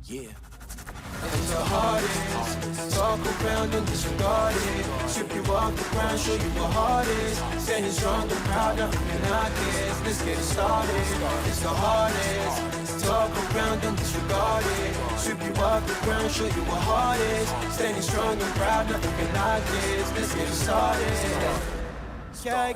Yeah. It's the hardest. Talk around and disregard it. Strip you off the ground, show you what hard is. Standing strong and proud, nothing can knock this. Let's get it started. It's the hardest. Talk around and disregard it. Strip you off the ground, show you what hard is. Standing strong and proud, nothing can knock this. Let's get it started. Yeah,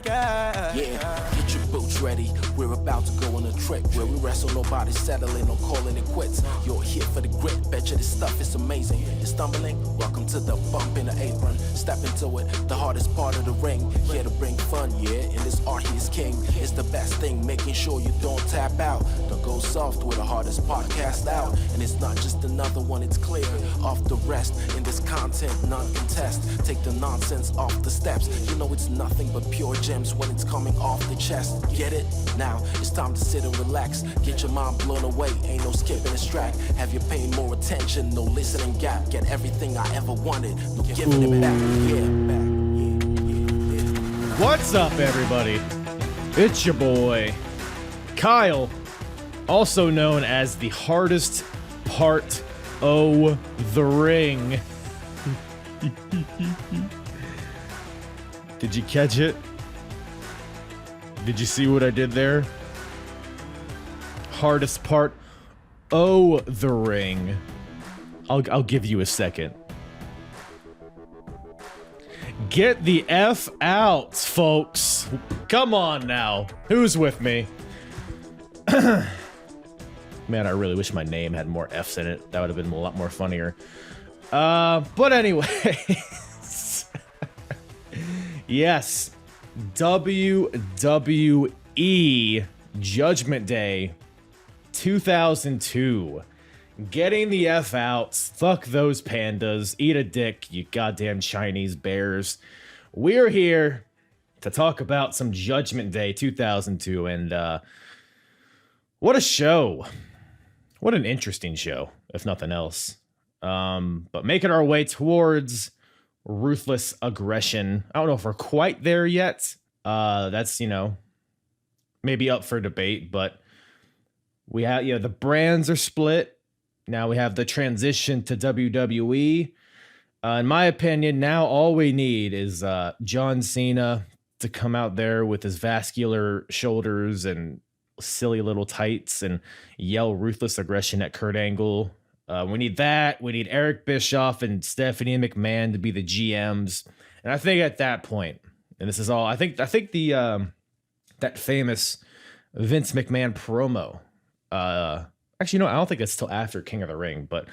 get your boots ready. We're about to go on a trip where we wrestle, nobody settling or calling it quits. You're here for the grit, betcha this stuff is amazing. You're stumbling, welcome to the bump in the apron. Step into it, the hardest part of the ring. Here to bring fun, yeah, and this art he's king. It's the best thing, making sure you don't tap out. Don't go soft with the hardest podcast out. And it's not just another one, it's clear. Off the rest, in this content, none contest. Take the nonsense off the steps. You know it's nothing but pure gems when it's coming off the chest. Get it? Now it's time to sit and relax. Get your mind blown away, ain't no skipping this track. Have you paying more attention, no listening gap. Get everything I ever wanted, no giving it back. Yeah. What's up, everybody? It's your boy, Kyle, also known as the hardest part o' the ring. Did you catch it? Did you see what I did there? Hardest part o' the ring. I'll give you a second. Get the F out, folks. Come on now. Who's with me? Man, I really wish my name had more F's in it. That would have been a lot more funnier. But anyway. Yes. WWE Judgment Day 2002. Getting the F out. Fuck those pandas. Eat a dick, you goddamn Chinese bears. We're here to talk about some Judgment Day 2002. And what a show. What an interesting show, if nothing else. But making our way towards Ruthless Aggression. I don't know if we're quite there yet. That's, maybe up for debate, but we have, the brands are split. Now we have the transition to WWE. In my opinion, now all we need is John Cena to come out there with his vascular shoulders and silly little tights and yell Ruthless Aggression at Kurt Angle. We need that. We need Eric Bischoff and Stephanie McMahon to be the GMs. And I think at that point, and this is all, I think the that famous Vince McMahon promo. Actually, no, I don't think it's till after King of the Ring. But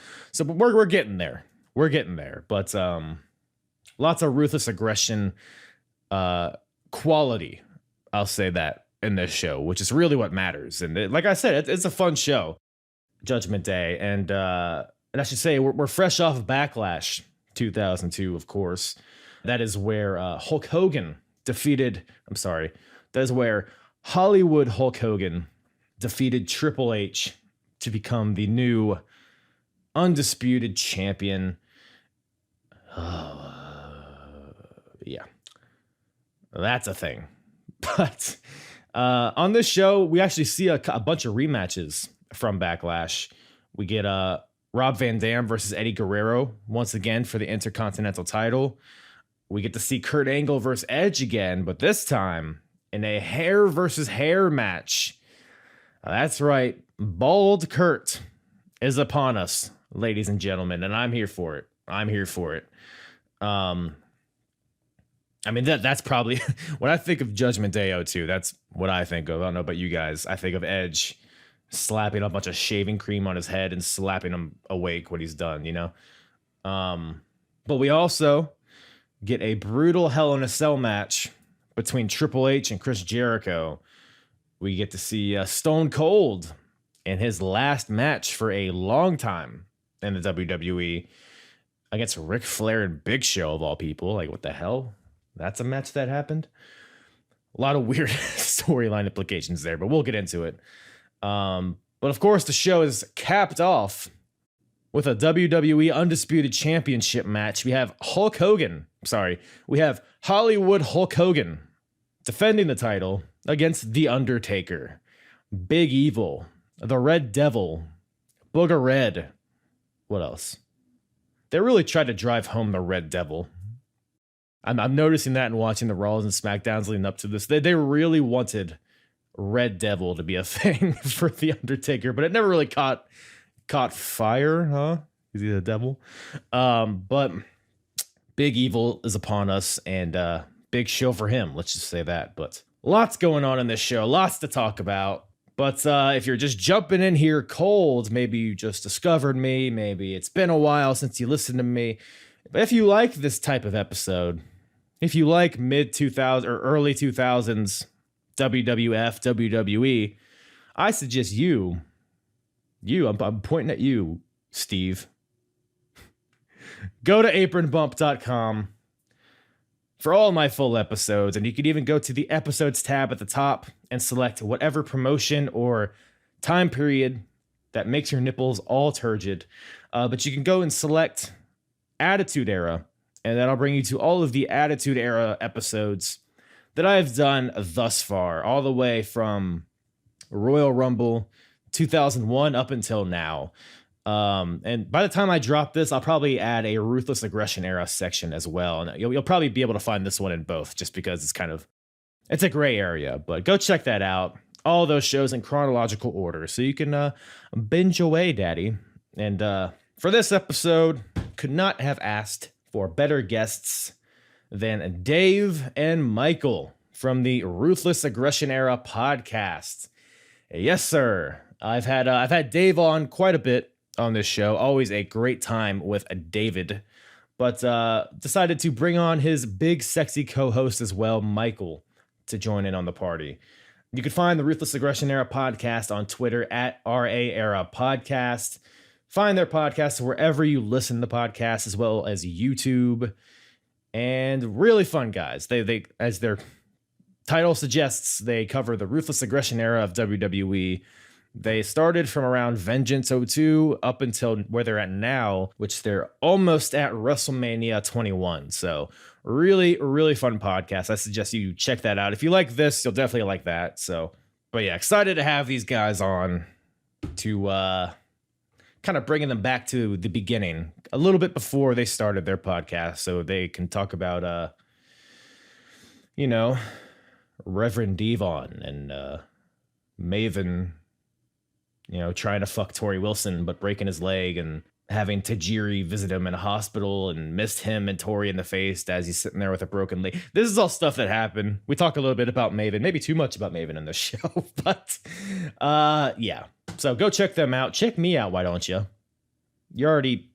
we're getting there. We're getting there. But lots of Ruthless Aggression quality. I'll say that in this show, which is really what matters. And like I said, it's a fun show. Judgment Day, and I should say we're fresh off of Backlash 2002, of course. That is where Hulk Hogan defeated. That is where Hollywood Hulk Hogan defeated Triple H to become the new undisputed champion. Yeah, that's a thing. But on this show, we actually see a bunch of rematches from Backlash. We get Rob Van Dam versus Eddie Guerrero once again for the Intercontinental title. We get to see Kurt Angle versus Edge again, but this time in a hair versus hair match. That's right, Bald Kurt is upon us, ladies and gentlemen, and I'm here for it. I mean, that's probably when I think of Judgment Day 02, that's what I think of. I don't know about you guys. I think of Edge slapping a bunch of shaving cream on his head and slapping him awake when he's done, But we also get a brutal Hell in a Cell match between Triple H and Chris Jericho. We get to see Stone Cold in his last match for a long time in the WWE against Ric Flair and Big Show, of all people. Like, what the hell? That's a match that happened? A lot of weird storyline implications there, but we'll get into it. But of course, the show is capped off with a WWE Undisputed Championship match. We have we have Hollywood Hulk Hogan defending the title against The Undertaker. Big Evil the Red Devil, Booger Red. What else? They really tried to drive home the Red Devil. I'm noticing that and watching the Raws and SmackDowns leading up to this. They really wanted Red Devil to be a thing for The Undertaker, but it never really caught fire, huh? Is he the devil? But Big Evil is upon us, and big show for him. Let's just say that. But lots going on in this show, lots to talk about. But if you're just jumping in here cold, maybe you just discovered me, maybe it's been a while since you listened to me. But if you like this type of episode, if you like mid-2000s or early 2000s WWF, WWE, I suggest I'm pointing at you, Steve. Go to apronbump.com for all my full episodes, and you could even go to the episodes tab at the top and select whatever promotion or time period that makes your nipples all turgid. But you can go and select Attitude Era, and that'll bring you to all of the Attitude Era episodes that I've done thus far, all the way from Royal Rumble 2001 up until now. And by the time I drop this, I'll probably add a Ruthless Aggression Era section as well. And you'll probably be able to find this one in both, just because it's a gray area. But go check that out. All those shows in chronological order, so you can binge away, daddy. And for this episode, could not have asked for better guests than Dave and Michael from the Ruthless Aggression Era podcast. Yes, sir. I've had Dave on quite a bit on this show. Always a great time with David, but decided to bring on his big sexy co-host as well, Michael, to join in on the party. You can find the Ruthless Aggression Era podcast on Twitter at RA Era Podcast. Find their podcast wherever you listen to podcasts, as well as YouTube. And really fun guys. They as their title suggests, they cover the Ruthless Aggression Era of WWE. They started from around Vengeance 02 up until where they're at now, which they're almost at WrestleMania 21. So really, really fun podcast. I suggest you check that out. If you like this, you'll definitely like that. So, but yeah, excited to have these guys on to kind of bringing them back to the beginning, a little bit before they started their podcast, so they can talk about, Reverend Devon and Maven, trying to fuck Tori Wilson, but breaking his leg, and having Tajiri visit him in a hospital and missed him and Tori in the face as he's sitting there with a broken leg. This is all stuff that happened. We talk a little bit about Maven, maybe too much about Maven in this show, but yeah. So go check them out. Check me out, why don't you? You already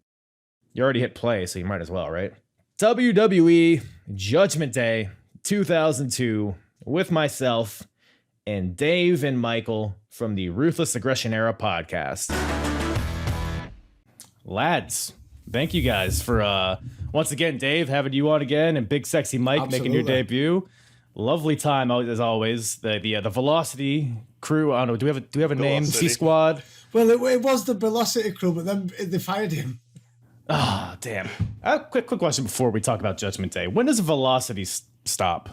hit play, so you might as well, right? WWE Judgment Day 2002 with myself and Dave and Michael from the Ruthless Aggression Era podcast. Lads, thank you guys for once again, Dave, having you on again, and Big Sexy Mike making your debut. Lovely time as always. The Velocity crew. I don't know. Do we have a name? C Squad. Well, it was the Velocity crew, but then they fired him. Ah, damn. Quick question before we talk about Judgment Day. When does Velocity stop?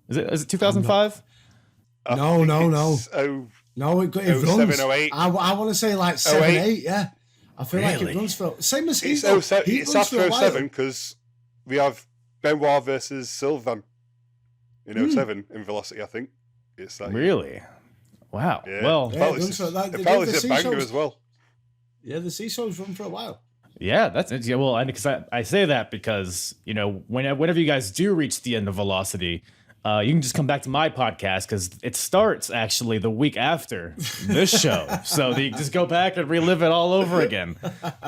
Is it 2005? No. No, it runs. 07, 08. I want to say like 7, 8. Yeah, I feel like it runs for same as he. It's after 07 because we have Benoit versus Sylvan in 07 in Velocity. I think it's like really. Wow. Yeah. Well, it felt like a banger as well. Yeah, the C-shows run for a while. Yeah, that's it. Yeah, well, because I say that because whenever you guys do reach the end of Velocity, you can just come back to my podcast because it starts actually the week after this show. So you can just go back and relive it all over again.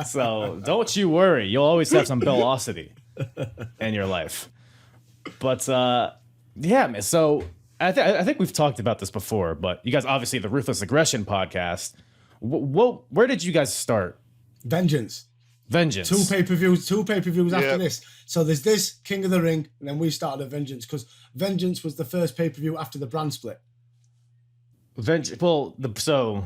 So don't you worry. You'll always have some Velocity in your life. But yeah, man. So I think we've talked about this before, but you guys obviously the Ruthless Aggression podcast. Where did you guys start? Vengeance. Two pay-per-views after this. So there's this King of the Ring, and then we started at Vengeance because Vengeance was the first pay-per-view after the brand split. So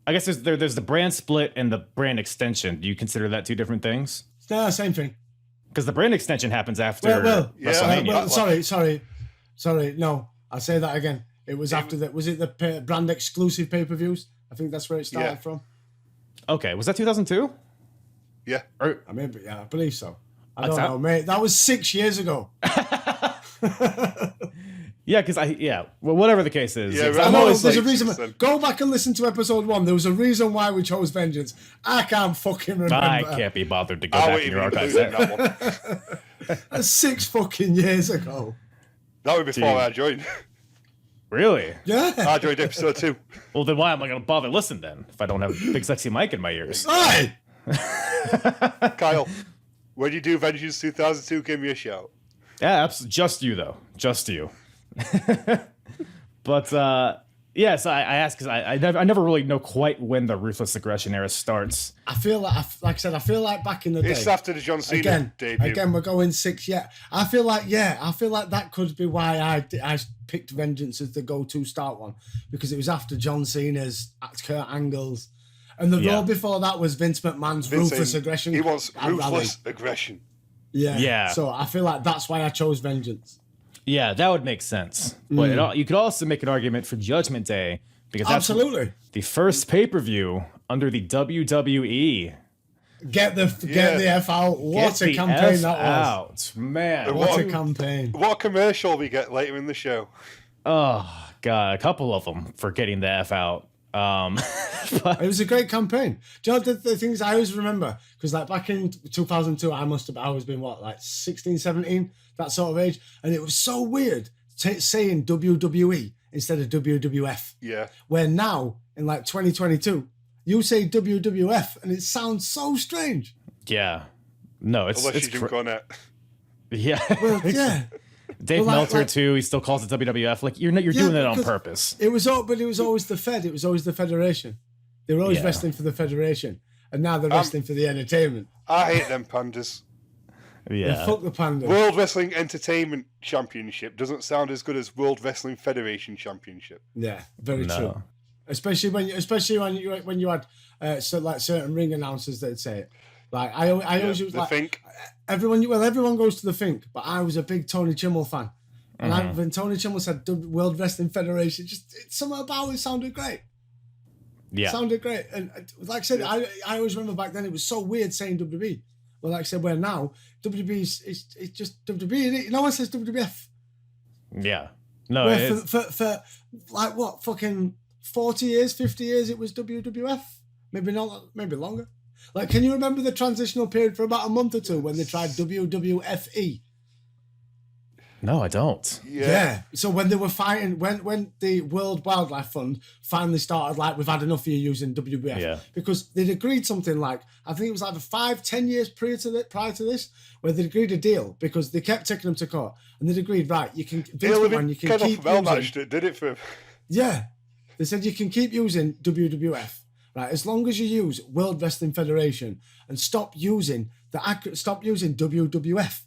I guess there's the brand split and the brand extension. Do you consider that two different things? No, same thing. Because the brand extension happens after WrestleMania. Sorry. No, I'll say that again. It was after that. Was it the brand exclusive pay-per-views? I think that's where it started from. Okay, was that 2002? Yeah. I believe so. I don't know, mate. That was 6 years ago. Yeah, because well, whatever the case is. Yeah, I'm always there's a reason. Go back and listen to episode 1. There was a reason why we chose Vengeance. I can't fucking remember. I can't be bothered to go back in your archives. That's 6 fucking years ago. That would be before I joined. Really? Yeah. I joined episode 2. Well, then why am I going to bother listening then if I don't have a big sexy mic in my ears? Hey! Kyle, when you do Vengeance 2002, give me a shout. Yeah, just you though, just you. But yes, I asked because I never really know quite when the Ruthless Aggression Era starts. I feel like I feel like back in the day. It's after the John Cena debut. Again, we're going 6 yet. I feel like that could be why I picked Vengeance as the go-to start one, because it was after John Cena's, Kurt Angle's, and the role before that was Vince McMahon's Ruthless Aggression. He wants Ruthless Aggression. Yeah. So I feel like that's why I chose Vengeance. Yeah, that would make sense. But you could also make an argument for Judgment Day, because that's the first pay-per-view under the WWE. Get the F out. What a campaign that was. Man. What a campaign. What a commercial we get later in the show. Oh, God. A couple of them for getting the F out. It was a great campaign. Do you know the things I always remember? Because like back in 2002, I must have always been like 16, 17, that sort of age. And it was so weird saying WWE instead of WWF. Yeah. Where now, in like 2022, you say WWF and it sounds so strange. Yeah. No, it's unless you drink on it. Yeah. Well, yeah. Dave Meltzer too. He still calls it WWF. Like you're doing it on purpose. It was always the Fed. It was always the Federation. They were always wrestling for the Federation, and now they're wrestling for the entertainment. I hate them pandas. Yeah, fuck the pandas. World Wrestling Entertainment Championship doesn't sound as good as World Wrestling Federation Championship. Yeah, very true. Especially when you had certain ring announcers that'd say it. Like I always was like Think. Everyone goes to the Think, but I was a big Tony Chimmel fan, and when Tony Chimmel said World Wrestling Federation, something about it sounded great. Yeah, sounded great, and like I said, I always remember back then it was so weird saying WWE. Well, like I said, where now WWE it's just WWE. No one says WWF. Yeah, no. For like what fucking 40 years, 50 years, it was WWF. Maybe not, maybe longer. Like, can you remember the transitional period for about a month or two when they tried WWFE? No, I don't. Yeah. So when they were fighting, when the World Wildlife Fund finally started, like, we've had enough of you using WWF. Yeah. Because they'd agreed something like, I think it was either 5-10 years prior to this, where they'd agreed a deal because they kept taking them to court. And they'd agreed, right, you can, Vince McMahon, you can keep using... Did it for him. Yeah. They said you can keep using WWF. Right, as long as you use World Wrestling Federation and stop using WWF.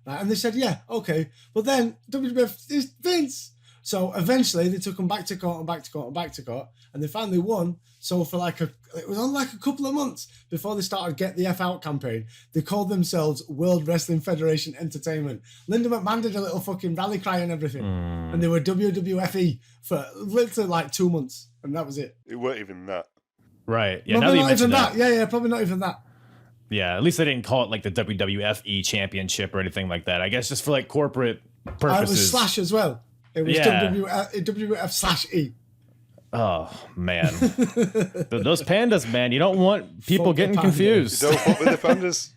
Right, and they said, yeah, okay. But then WWF is Vince. So eventually they took them back to court and back to court and back to court. And they finally won. So for it was on like a couple of months before they started Get the F Out campaign. They called themselves World Wrestling Federation Entertainment. Linda McMahon did a little fucking rally cry and everything. And they were WWFE for literally like 2 months. And that was it. It weren't even that. Right. Yeah. Probably not even that. Yeah. Probably not even that. Yeah. At least they didn't call it like the WWFE Championship or anything like that. I guess just for like corporate purposes. It was slash as well. It was WWF/E. Oh man, those pandas, man. You don't want people getting confused. You don't fuck with the pandas.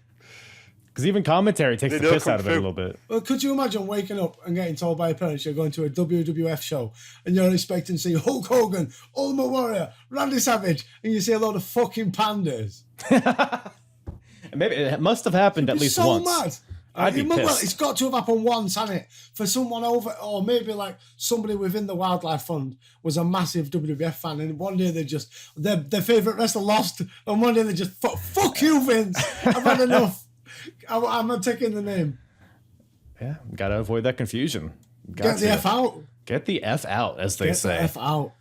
Because even commentary takes the piss out of it a little bit. Well, could you imagine waking up and getting told by your parents you're going to a WWF show and you're expecting to see Hulk Hogan, Ultimate Warrior, Randy Savage, and you see a lot of fucking pandas? Maybe it must have happened at least so once. Mad. I'd be pissed. It's got to have happened once, hasn't it? For someone over, or maybe like somebody within the Wildlife Fund was a massive WWF fan, and one day they just their favourite wrestler lost, and one day they just fuck you, Vince. I've had enough. I'm not taking the name. Yeah, gotta avoid that confusion. Get the F out. Get the F out, as they say. Get the F out.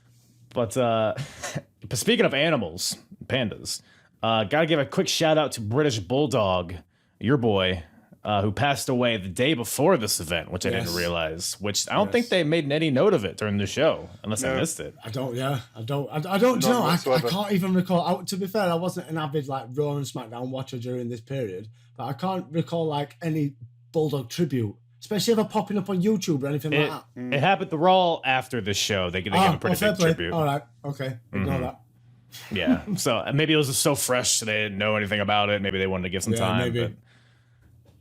But speaking of animals, pandas, gotta give a quick shout out to British Bulldog, your boy. who passed away the day before this event, which I didn't realize. Which I don't think they made any note of it during the show, unless I missed it. I don't. Yeah, I don't. I don't know. I can't even recall. To be fair, I wasn't an avid like Raw and SmackDown watcher during this period, but I can't recall like any Bulldog tribute, especially ever popping up on YouTube or anything like that. It happened the Raw after the show. They gave a pretty big tribute. All right, okay, ignore that. Yeah, so maybe it was just so fresh they didn't know anything about it. Maybe they wanted to give some time. Maybe. But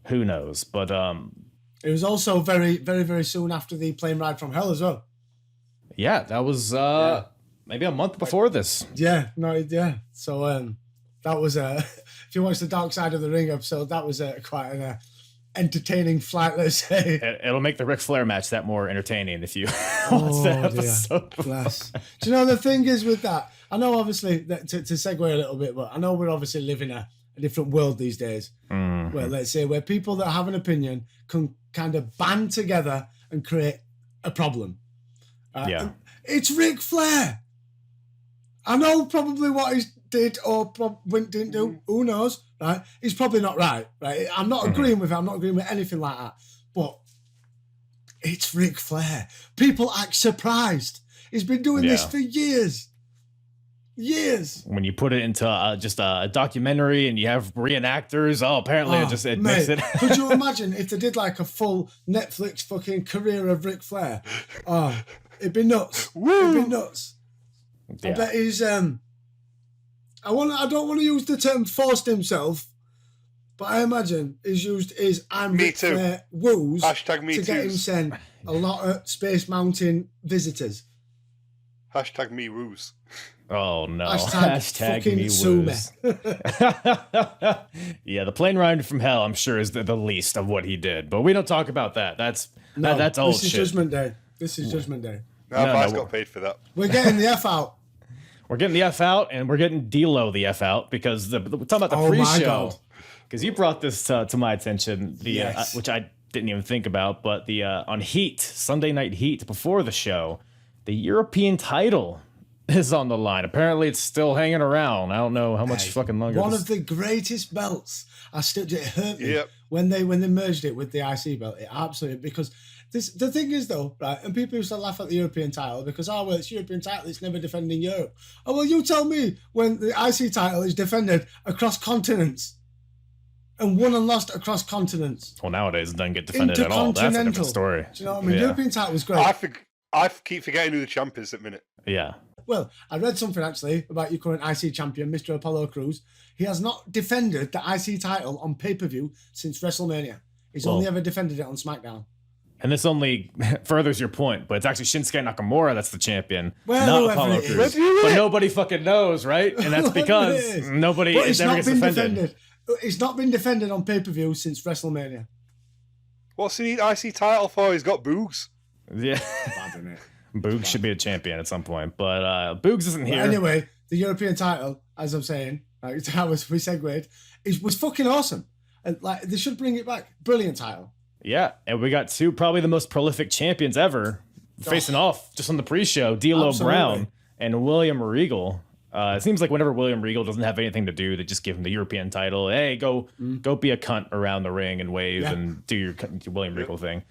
who knows? But it was also very, very, very soon after the plane ride from hell as well. Yeah, that was maybe a month before this. Yeah, So that was if you watch the Dark Side of the Ring episode, that was quite an entertaining flight, let's say. It'll make the Ric Flair match that more entertaining if you watch that episode. Bless. Do you know the thing is with that? I know obviously that to segue a little bit, but I know we're obviously living a different world these days. Where let's say where people that have an opinion can kind of band together and create a problem. It's Ric Flair. I know probably what he did or didn't do. Who knows? Right? He's probably not right. Right? I'm not agreeing with it. I'm not agreeing with anything like that. But it's Ric Flair. People act surprised. He's been doing this for years. When you put it into just a documentary and you have reenactors, apparently it makes it. Could you imagine if they did like a full Netflix fucking career of Ric Flair? It'd be nuts. It'd be nuts. Yeah. I bet he's I don't want to use the term forced himself, but I imagine he's used his Ric Flair woos to get him sent a lot of Space Mountain visitors. Hashtag me woos. Oh no! Hashtag me woos. Yeah, the plane ride from hell, I'm sure, is the least of what he did. But we don't talk about that. That's old shit. This is Judgment Day. This is Judgment Day. No, I got paid for that. We're getting the F out. We're getting the F out, and we're getting D-Lo the F out because we're talking about the pre-show. Because you brought this to my attention, which I didn't even think about, but the on Heat, Sunday Night Heat, before the show, the European title is on the line. Apparently, it's still hanging around. I don't know how much fucking longer. One of the greatest belts. It hurt me when they merged it with the IC belt. It absolutely, because the thing is though, right? And people used to laugh at the European title because it's European title. It's never defended in Europe. Oh well, you tell me when the IC title is defended across continents and won and lost across continents. Well, nowadays it doesn't get defended at all. That's a different story. Do you know what I mean? European title was great. I keep forgetting who the champ is at the minute. Yeah. Well, I read something actually about your current IC champion, Mr. Apollo Crews. He has not defended the IC title on pay-per-view since WrestleMania. He's only ever defended it on SmackDown. And this only furthers your point, but it's actually Shinsuke Nakamura that's the champion, not Apollo Crews. But nobody fucking knows, right? And that's because nobody ever gets defended. It's not been defended on pay-per-view since WrestleMania. What's he need IC title for? He's got Boogs. Yeah. Boogs should be a champion at some point, but Boogs isn't here. Anyway, the European title, as I'm saying, how we segued, was fucking awesome. And they should bring it back. Brilliant title. Yeah, and we got probably the most prolific champions ever facing off just on the pre-show. D'Lo Brown and William Regal. It seems like whenever William Regal doesn't have anything to do, they just give him the European title. Hey, go be a cunt around the ring and wave and do your William Regal thing.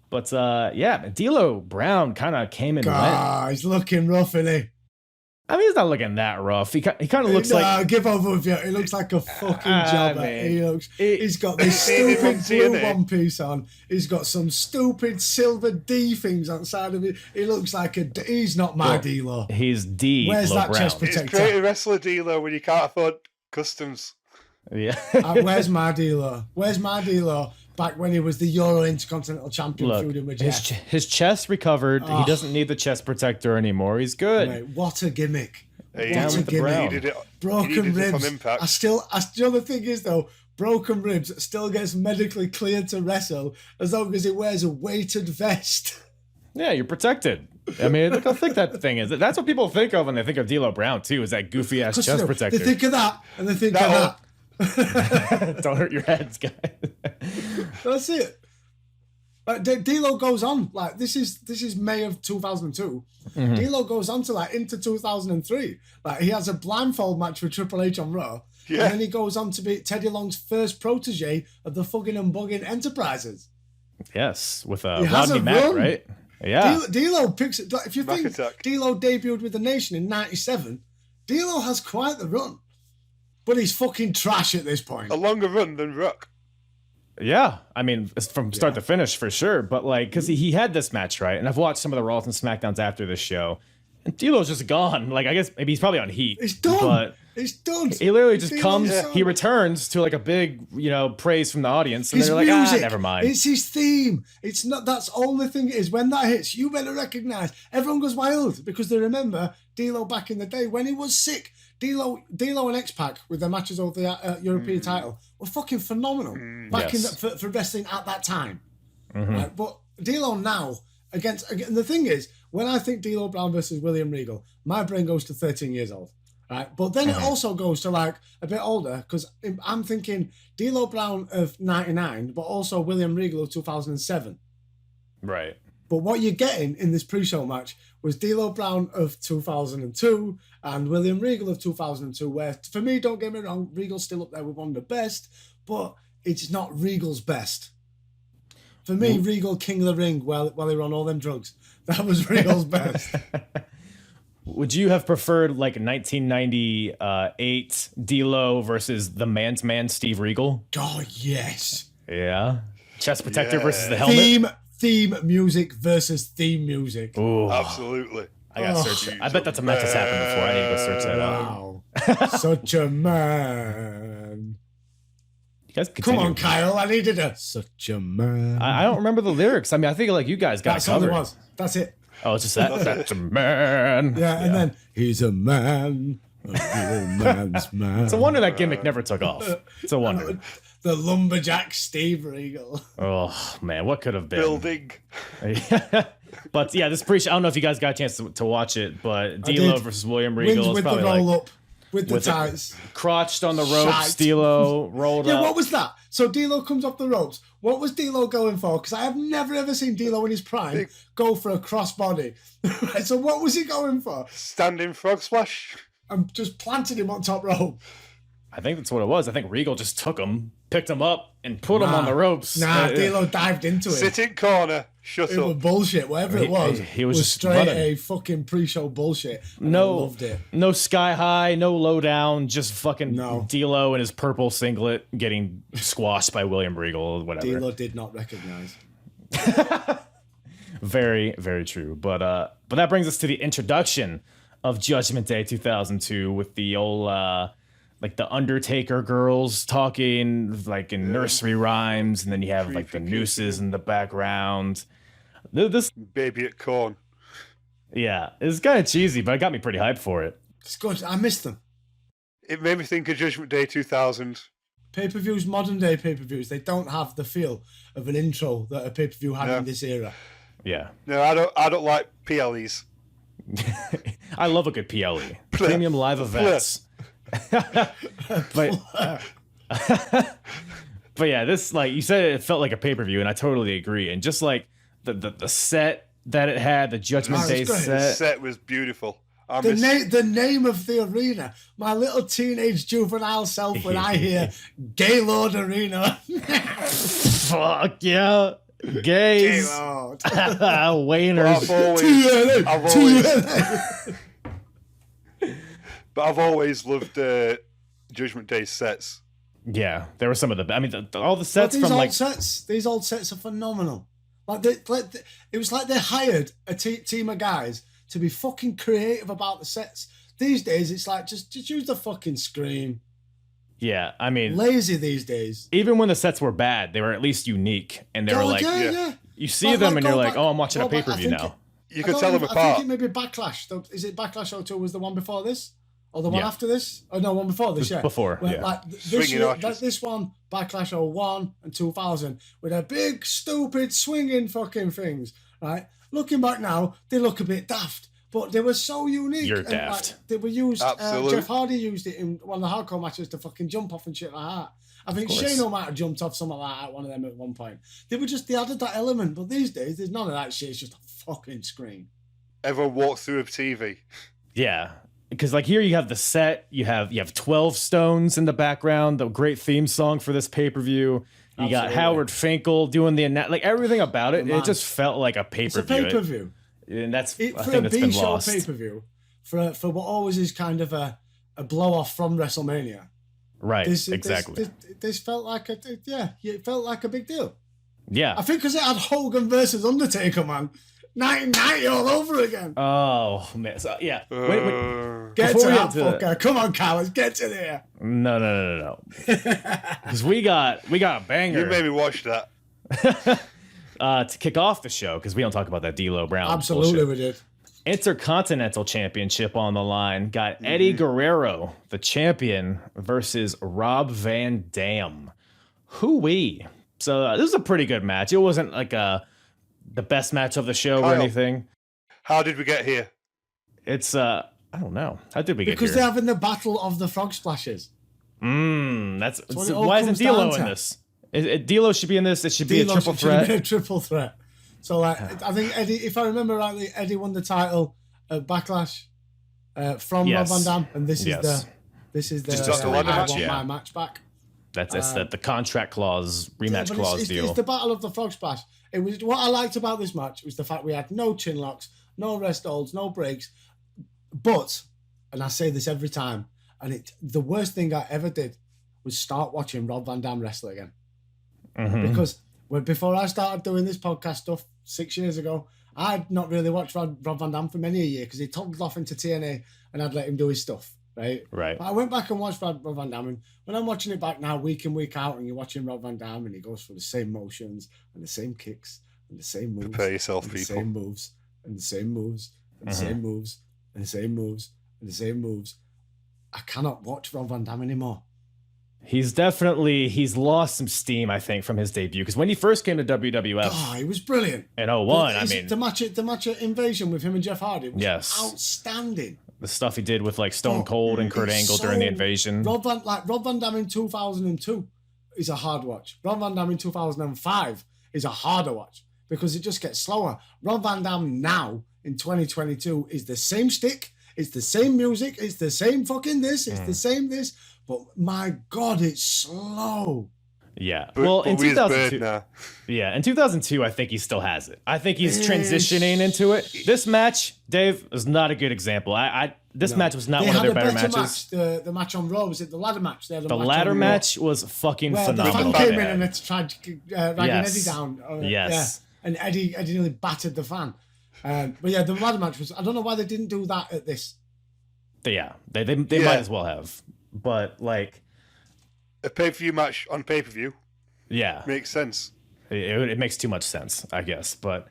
But D'Lo Brown kind of came and went. He's looking rough, isn't he? I mean, he's not looking that rough. He kind of looks like... give over with you. He looks like a fucking jobber. He's got this stupid blue one piece on. He's got some stupid silver D things outside of it. He looks like he's not my D'Lo. He's D. Where's that Brown. Chest protector? He's creative wrestler D'Lo when you can't afford customs. Yeah. Where's my D'Lo? Where's my D'Lo? Back when he was the Euro Intercontinental Champion. Look, his chest recovered. He doesn't need the chest protector anymore. He's good. Mate, what a gimmick. What a gimmick. Broken ribs. I still, the thing is though, broken ribs still gets medically cleared to wrestle as long as he wears a weighted vest. Yeah, you're protected. I mean, look how thick that thing is. That's what people think of when they think of D'Lo Brown too, is that goofy ass chest protector. They think of that and they think of that. Don't hurt your heads, guys. That's it. D'Lo goes on like this is May of 2002. D'Lo goes on to into 2003. Like he has a blindfold match with Triple H on Raw, And then he goes on to be Teddy Long's first protege of the Fugging and Bugging Enterprises. Yes, with Rodney Mack, run. right? Yeah. D'Lo picks it. If you think Attack. D'Lo debuted with the Nation in '97, D'Lo has quite the run. But he's fucking trash at this point. A longer run than Rock. Yeah, I mean, it's from start to finish for sure. But like, because he had this match, right? And I've watched some of the Raws and SmackDowns after this show, and D'Lo's just gone. Like, I guess maybe he's probably on heat. It's done. But it's done. he literally just comes. Done. He returns to like a big, praise from the audience, and His they're like, music, never mind. It's his theme. It's not. That's the only thing it is. When that hits, you better recognize. Everyone goes wild because they remember D'Lo back in the day when he was sick. D'Lo and X-Pac with their matches over the European title were fucking phenomenal back in for wrestling at that time. Right? But D'Lo now and the thing is, when I think D'Lo Brown versus William Regal, my brain goes to 13 years old. Right? But then it also goes to like a bit older because I'm thinking D'Lo Brown of '99, but also William Regal of 2007. Right. But what you're getting in this pre-show match was D'Lo Brown of 2002 and William Regal of 2002, where, for me, don't get me wrong, Regal's still up there with one of the best, but it's not Regal's best. For me, Regal, King of the Ring, while he were on all them drugs. That was Regal's best. Would you have preferred like 1998 D'Lo versus the man's man Steve Regal? God, yes. Yeah. Chest protector versus the helmet? Theme music versus theme music. Ooh. Absolutely. I gotta search it. I bet that's a match that's happened before. I need to go search that out. Wow. Such a man. You guys Come continue. on, Kyle. I needed a such a man. I don't remember the lyrics. I mean, I think like you guys got That's it all covered. it was. That's it. Oh, it's just that. Such a man. Yeah, and then he's a man. A real man's man. It's a wonder that gimmick never took off. It's a wonder. The lumberjack Steve Regal. Oh, man. What could have been? Building. But yeah, this pre-show, I don't know if you guys got a chance to watch it, but D'Lo versus William Regal Wins is with the probably roll like up. With the tights. crotched on the ropes. Shite. D'Lo rolled Yeah, up. what was that? So D'Lo comes off the ropes. What was D'Lo going for? Because I have never ever seen D'Lo in his prime go for a crossbody. So what was he going for? Standing frog splash. I'm just planted him on top rope. I think that's what it was. I think Regal just took him, picked him up, and put him on the ropes. D'Lo dived into it. Sit in corner. Shut It was up. bullshit. Whatever it was, he was just straight running. a fucking pre-show bullshit. And No, I loved it. no sky high, no low down, just fucking No. D'Lo in his purple singlet getting squashed by William Regal or whatever. D'Lo did not recognize. Very, very true. But that brings us to the introduction of Judgment Day 2002 with the old like the Undertaker girls talking like in nursery rhymes, and then you have like the nooses in the background. This, Baby at corn. yeah, it's kind of cheesy, but it got me pretty hyped for it. It's good. I missed them. It made me think of Judgment Day 2000. Pay-per-views, modern day pay-per-views, they don't have the feel of an intro that a pay-per-view had in this era. Yeah, No, I don't like PLEs. I love a good PLE, premium live events. But yeah, this, like you said, it felt like a pay-per-view, and I totally agree. And just like the set that it had, the Judgment Day great. The set. set was beautiful. The name of the arena, my little teenage juvenile self when I hear Gaylord Arena. Fuck yeah, gays, Gaylord. Wainers. I've always loved Judgment Day sets. Yeah, there were some of the. I mean, all the sets these from like. These old sets are phenomenal. It was like they hired a team of guys to be fucking creative about the sets. These days, it's like just use the fucking screen. Yeah, I mean, Lazy these days. even when the sets were bad, they were at least unique, and they were like, yeah. you see them, and you're like, oh, I'm watching a go back, pay-per-view now. You could tell them I apart. think it may be Backlash. Is it Backlash 02 was the one before this? Or the one Yeah. after this? Oh, no, one before this, yeah. Before, Where, yeah. like, this, Swinging year, arches. this one, Backlash 01 and 2000, with a big, stupid, swinging fucking things, right? Looking back now, they look a bit daft, but they were so unique. You're and, daft. Like, they were used, Absolute. Jeff Hardy used it in one of the hardcore matches to fucking jump off and shit like that. I think course. Shane might have jumped off something like that at one of them at one point. They added that element, but these days, there's none of that shit. It's just a fucking screen. Everyone walks through a TV. Yeah. because like here you have the set, you have 12 Stones in the background, the great theme song for this pay-per-view. You got Howard Finkel doing like everything about it. It just felt like a pay-per-view. It's a pay-per-view. And that's I for think a that's been B-show lost. pay-per-view, for what always is kind of a blow-off from WrestleMania. Right, exactly. This felt like it felt like a big deal. Yeah. I think because it had Hogan versus Undertaker, man. 1990 all over again. Oh, man. So, yeah. Get to that fucker. Come on, cowards. Get to there. No. Because we got a banger. You made me watch that. To kick off the show, because we don't talk about that D'Lo Brown. Absolutely, bullshit. we did. Intercontinental Championship on the line. Got Eddie Guerrero, the champion, versus Rob Van Dam. Hoo-wee. So this is a pretty good match. It wasn't like the best match of the show Kyle, or anything. How did we get here? It's I don't know. How did we get Because here? they're having the battle of the frog splashes. That's what it all why isn't comes D'Lo down in to. this? D'Lo should be in this. It should be a D'Lo triple should be threat. a triple threat. So like, I think Eddie, if I remember rightly, Eddie won the title at Backlash from Yes. Rob Van Dam, and this Yes. is the Just a ladder I match, want yeah. my match back. That's it's the contract clause, rematch But clause it's deal. the battle of the frog splash. It was what I liked about this match was the fact we had no chin locks, no rest holds, no breaks. But, and I say this every time, and the worst thing I ever did was start watching Rob Van Dam wrestle again. Because before I started doing this podcast stuff 6 years ago, I'd not really watched Rob Van Dam for many a year because he toddled off into TNA and I'd let him do his stuff, right? Right. But I went back and watched Rob Van Dam, and when I'm watching it back now, week in, week out, and you're watching Rob Van Dam and he goes through the same motions and the same kicks and the same moves. Prepare yourself, and the people. same moves and the same moves and the same moves and the same moves and the same moves. I cannot watch Rob Van Dam anymore. He's lost some steam, I think, from his debut. Because when he first came to WWF Oh, he was brilliant. in 01, The match at Invasion with him and Jeff Hardy was Yes. outstanding. the stuff he did with like Stone Cold and Kurt Angle during the Invasion. Rob Van Dam in 2002 is a hard watch. Rob Van Dam in 2005 is a harder watch because it just gets slower. Rob Van Dam now in 2022 is the same stick, it's the same music, it's the same fucking this, it's the same this, but my God, it's slow. Yeah. But, well, but in we as 2002, bird now. yeah, in 2002, I think he still has it. I think he's transitioning into it. This match, Dave, is not a good example. This match was not one of their better matches. Match. The match on Raw, was it the ladder match? They had The match ladder on match was fucking Raw, where phenomenal. the fan came in and it tried ragging Yes. Eddie down. Yes. Yeah. And Eddie nearly battered the fan. But yeah, the ladder match was. I don't know why they didn't do that at this. Yeah, they might as well have. But like, A pay-per-view match on pay-per-view yeah, makes sense. it makes too much sense, I guess. But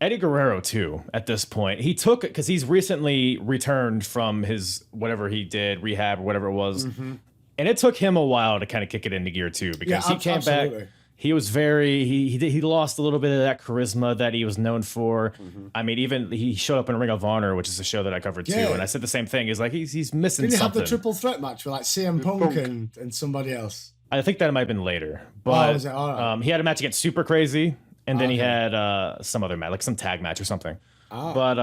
Eddie Guerrero too. At this point, he took it because he's recently returned from his whatever he did, rehab or whatever it was, and it took him a while to kind of kick it into gear too because he came back. He was he lost a little bit of that charisma that he was known for. I mean, even he showed up in Ring of Honor, which is a show that I covered too, and I said the same thing. Is like he's missing Didn't he have something. the triple threat match with like CM Punk and somebody else? I think that might have been later, but was it? All right. he had a match against Super Crazy, and then he had some other match, like some tag match or something. But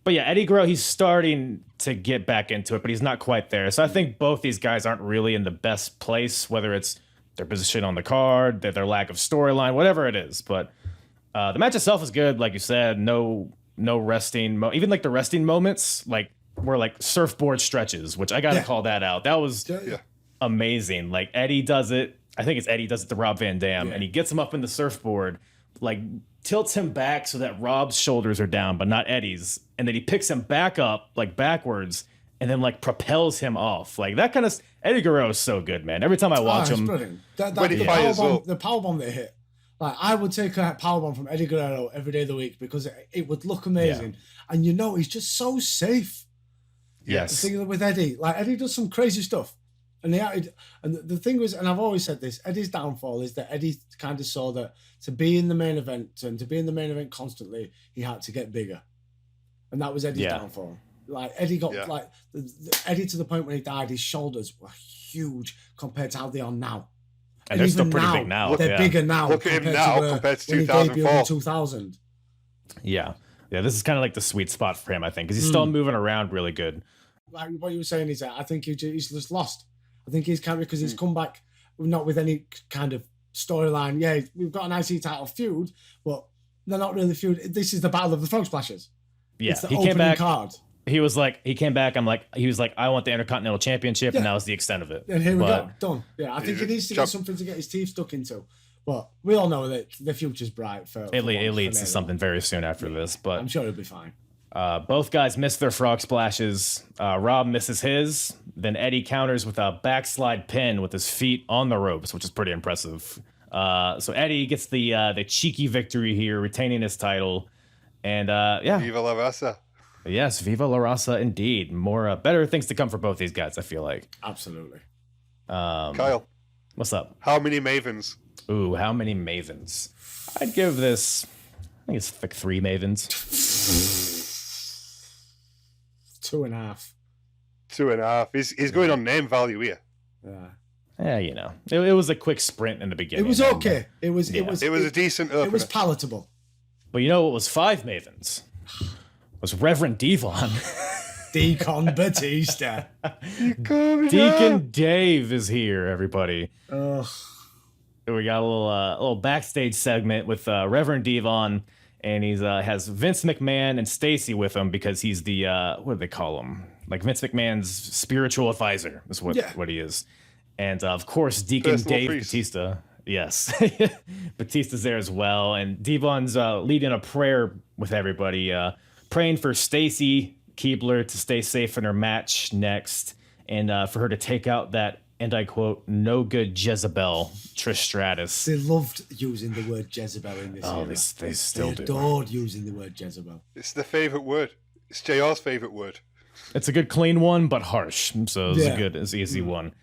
yeah, Eddie Guerrero, he's starting to get back into it, but he's not quite there. So I think both these guys aren't really in the best place, whether it's their position on the card, their lack of storyline, whatever it is. But the match itself is good, like you said. No resting, even like the resting moments, like were like surfboard stretches, which I got to call that out. That was amazing. Like Eddie does it. I think it's Eddie does it to Rob Van Dam, and he gets him up in the surfboard, like tilts him back so that Rob's shoulders are down, but not Eddie's, and then he picks him back up like backwards, and then like propels him off. Like that kind of Eddie Guerrero is so good, man. Every time I watch him, brilliant. When he fires up. The powerbomb they hit. Like I would take a powerbomb from Eddie Guerrero every day of the week because it would look amazing, and he's just so safe. yes, The thing with Eddie, like Eddie does some crazy stuff, and the thing was, and I've always said this: Eddie's downfall is that Eddie kind of saw that to be in the main event and to be in the main event constantly, he had to get bigger, and that was Eddie's downfall. Like Eddie got like Eddie to the point when he died, his shoulders were huge compared to how they are now. and they're still pretty big now. They're bigger now. Look at him now compared to when he debuted 2004. in 2000. Yeah. This is kind of like the sweet spot for him, I think, because he's still moving around really good. like what you were saying is that I think he's just lost. I think he's kind of because he's come back not with any kind of storyline. Yeah, we've got an IC title feud, but they're not really feud. This is the Battle of the Frog Splashers. Yeah, it's the he came back. Card. He came back. He was like, I want the Intercontinental Championship, and that was the extent of it. And here we go, done. Yeah, I think he needs to get something to get his teeth stuck into. But we all know that the future's bright for it leads to something very soon after this. But I'm sure it'll be fine. Both guys miss their frog splashes. Rob misses his. Then Eddie counters with a backslide pin with his feet on the ropes, which is pretty impressive. So Eddie gets the cheeky victory here, retaining his title. And Viva la Raza. Yes, Viva la Raza indeed. More better things to come for both these guys, I feel like. Absolutely. Kyle. What's up? How many Mavens? Ooh, how many Mavens? I'd give this, I think it's like 3 Mavens. 2.5. 2.5. He's going on name value here. Yeah. Yeah, it was a quick sprint in the beginning. It was okay. It was a decent opener. It was palatable. But you know what was 5 Mavens? It was Reverend Devon. Deacon Batista. Deacon Dave is here, everybody. Ugh. We got a little backstage segment with Reverend Devon, and he's has Vince McMahon and Stacy with him because he's the what do they call him? Like Vince McMahon's spiritual advisor is what he is. And of course, Deacon Personal Dave priest. Batista. Yes, Batista's there as well, and Devon's leading a prayer with everybody, praying for Stacy Keibler to stay safe in her match next, and for her to take out that, and I quote, "no good Jezebel, Trish Stratus." They loved using the word Jezebel in this. Oh, they still do. Adored using the word Jezebel. It's the favorite word. It's JR's favorite word. It's a good clean one, but harsh. So it's it's an easy one.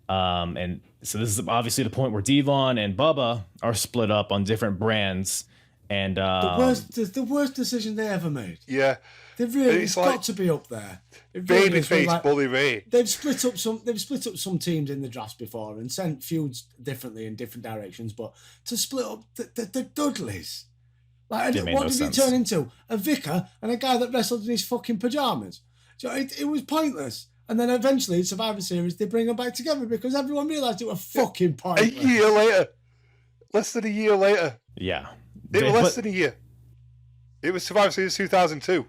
And so this is obviously the point where Devon and Bubba are split up on different brands. And the worst decision they ever made. Yeah. They've really got to be up there. Babyface Bully Ray. They've split up some teams in the drafts before and sent feuds differently in different directions, but to split up the Dudleys. Like, what did he turn into? A vicar and a guy that wrestled in his fucking pajamas. So it was pointless. And then eventually, in Survivor Series, they bring them back together because everyone realised it was fucking pointless. A year later. Less than a year later. Yeah. Less than a year. It was Survivor Series 2002.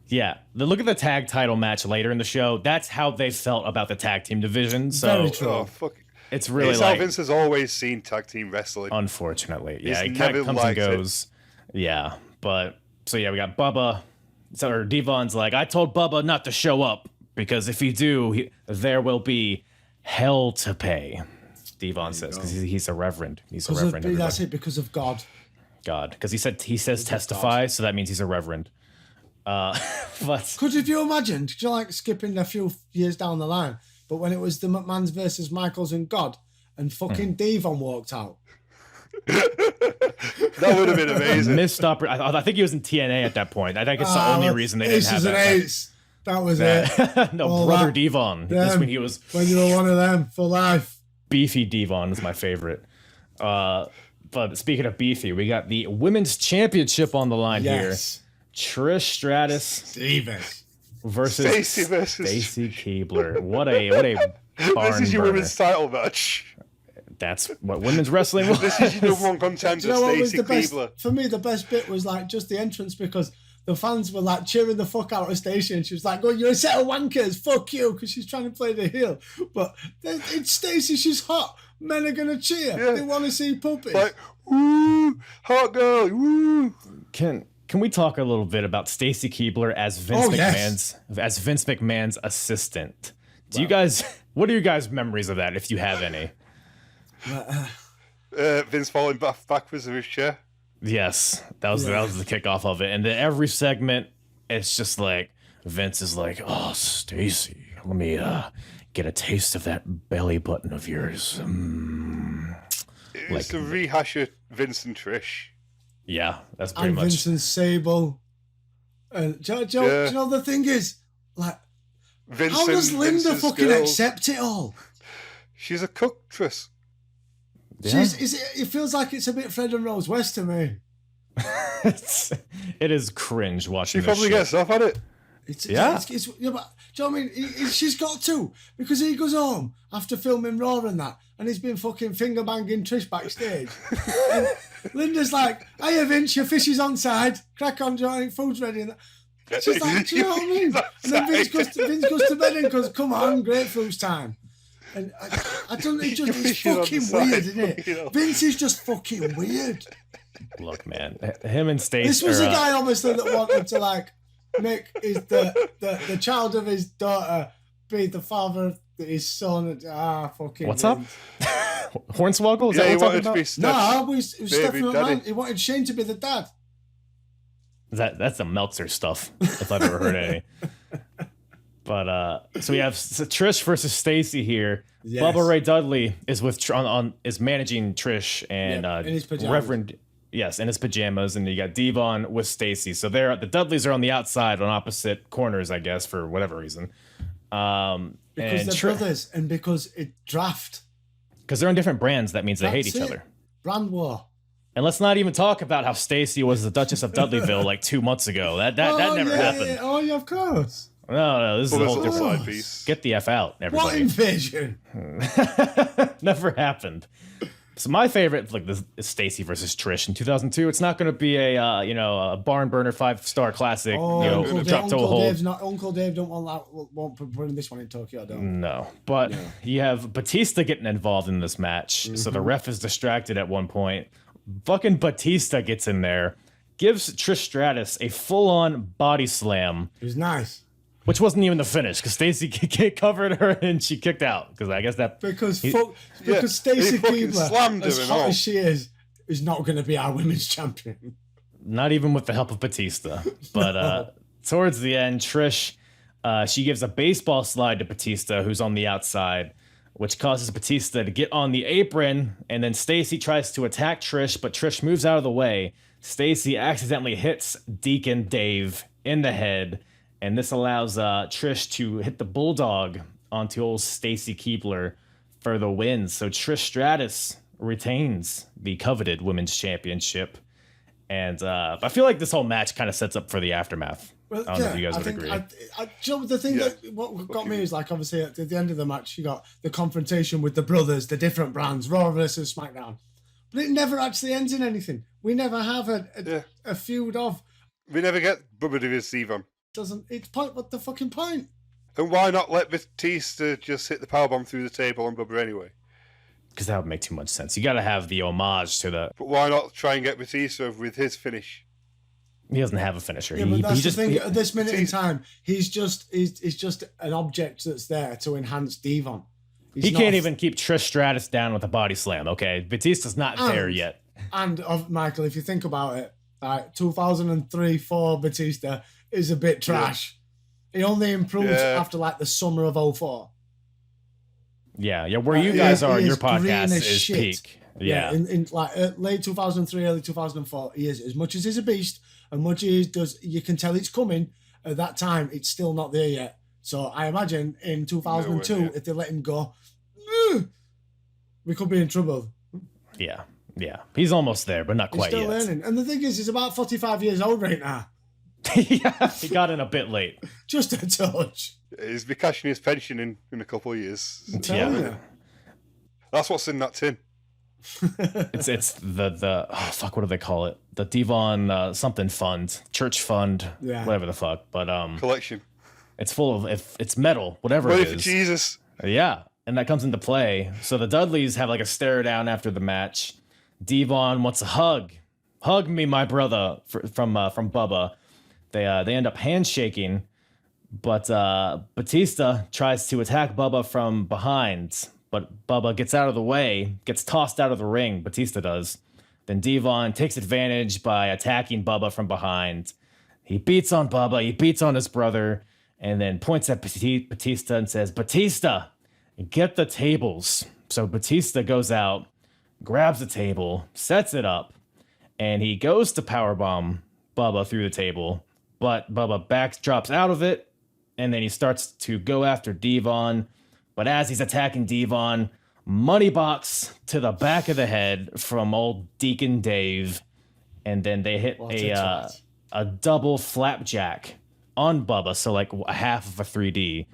Yeah. Look at the tag title match later in the show. That's how they felt about the tag team division. So very true. Oh, fuck. It's really how Vince has always seen tag team wrestling. Unfortunately. Yeah, He's it kind of comes and liked goes. Yeah. But, so yeah, we got Bubba. So Devon's like, I told Bubba not to show up because if you do, there will be hell to pay. Devon says, because he's a reverend. He's a reverend. That's it, because of God. God, because he says testify, so that means he's a reverend. But could you imagine? Could you like skipping a few years down the line? But when it was the McMahons versus Michaels and God, and fucking Devon walked out. That would have been amazing. Missed I think he was in TNA at that point. I think it's the only reason they didn't have that. Ace. That was it. No, all Brother Devon. This when he was when you were one of them for life. Beefy Devon is my favorite. But speaking of beefy, we got the women's championship on the line here. Trish Stratus versus Stacy Keibler. What a barn This is your burner. women's title match. That's what women's wrestling was. This is your number one contender, Stacy Keibler. For me, the best bit was like just the entrance because the fans were like cheering the fuck out of Stacy, and she was like, "Oh, you're a set of wankers, fuck you," because she's trying to play the heel. But it's Stacy, she's hot. Men are gonna cheer. Yeah. They want to see puppies. Like, woo, hot girl, woo. Can we talk a little bit about Stacy Keibler as Vince McMahon's assistant? Do you guys? What are your guys' memories of that, if you have any? Vince falling backwards in his chair. Yes, that was the kickoff of it, and then every segment, it's just like Vince is like, "Oh, Stacy, let me get a taste of that belly button of yours." It's a rehash of Vince and Trish. Yeah, that's pretty much. Vince and Sable. And do you know the thing is, like, Vince how does Linda fucking accept it all? She's a cooktress. Yeah. It feels like it's a bit Fred and Rose West to me. It is cringe watching. She probably gets off at it. Yeah. But, do you know what I mean? She's got to, because he goes home after filming Raw and that, and he's been fucking finger banging Trish backstage. And Linda's like, "Hey, Vince, your fish is on side. Crack on, Johnny. Food's ready." And that. She's like, "Do you know what I mean?" And then Vince goes to bed and goes, "Come on, grapefruit's time." And I don't. It's fucking weird, isn't it? Vince is just fucking weird. Look, man, him and Stacey. This was a guy, obviously, that wanted to like make the child of his daughter be the father of his son. Fucking. What's Vince. up? Hornswoggle? Is that what we're talking about? No, it was Stephanie McMahon. He wanted Shane to be the dad. That's the Meltzer stuff, if I've ever heard any. But so we have Trish versus Stacey here. Yes. Bubba Ray Dudley is with is managing Trish and in his pajamas. Reverend. Yes, in his pajamas, and you got Devon with Stacey. So the Dudleys are on the outside on opposite corners, I guess, for whatever reason. Because they're brothers, and because it draft. Because they're on different brands, that means they hate each other. Brand war. And let's not even talk about how Stacey was the Duchess of Dudleyville like 2 months ago. That never happened. Yeah. Oh, yeah, of course. No, this is a whole different piece. Get the F out, everybody. What invasion? Never happened. So my favorite, like, this is Stacey versus Trish in 2002. It's not going to be a barn burner 5-star classic. Drop to a hold. Uncle Dave don't want that. Won't put this one in Tokyo. Don't. No, but you have Batista getting involved in this match. So the ref is distracted at one point. Fucking Batista gets in there, gives Trish Stratus a full-on body slam. It was nice. Which wasn't even the finish, because Stacey covered her and she kicked out. Because I guess that because Stacey Keibler, as hot as she is not going to be our women's champion. Not even with the help of Batista. But towards the end, Trish, she gives a baseball slide to Batista, who's on the outside, which causes Batista to get on the apron. And then Stacey tries to attack Trish, but Trish moves out of the way. Stacey accidentally hits Deacon Dave in the head. And this allows Trish to hit the Bulldog onto old Stacey Keibler for the win. So Trish Stratus retains the coveted Women's Championship. And I feel like this whole match kind of sets up for the aftermath. Well, I don't know if you guys would agree. The thing that what got me is, like, obviously at the end of the match, you got the confrontation with the brothers, the different brands, Raw versus SmackDown. But it never actually ends in anything. We never have a feud of. We never get Bubba to receive him. What the fucking point? And why not let Batista just hit the powerbomb through the table on Bubba anyway? Because that would make too much sense. You got to have the homage to the. But why not try and get Batista with his finish? He doesn't have a finisher. Yeah, but that's the thing. At this minute in time, he's just an object that's there to enhance Devon. He can't even keep Trish Stratus down with a body slam. Okay, Batista's not there yet. And Michael, if you think about it, 2003-4 Batista is a bit trash. He only improved after like the summer of 2004. Yeah. Where you guys are, your podcast is peak. Yeah. In like late 2003, early 2004, he is. As much as he's a beast, and much as you can tell it's coming, at that time, it's still not there yet. So I imagine in 2002, if they let him go, we could be in trouble. Yeah. He's almost there, but not quite yet. He's still learning. And the thing is, he's about 45 years old right now. Yeah, he got in a bit late. Just a touch. He's be cashing his pension in a couple of years. Yeah. That's what's in that tin. It's the fuck, what do they call it? The Devon something fund, church fund, whatever the fuck. But collection. It's full of it's metal, whatever Ready it is. For Jesus. Yeah, and that comes into play. So the Dudleys have like a stare down after the match. Devon wants a hug. Hug me, my brother, from Bubba. They end up handshaking, but Batista tries to attack Bubba from behind, but Bubba gets out of the way, gets tossed out of the ring. Batista does. Then Devon takes advantage by attacking Bubba from behind. He beats on Bubba, he beats on his brother, and then points at Batista and says, "Batista, get the tables." So Batista goes out, grabs the table, sets it up, and he goes to powerbomb Bubba through the table. But Bubba drops out of it, and then he starts to go after Devon. But as he's attacking Devon, money box to the back of the head from old Deacon Dave, and then they hit a double flapjack on Bubba, so like a half of a 3D,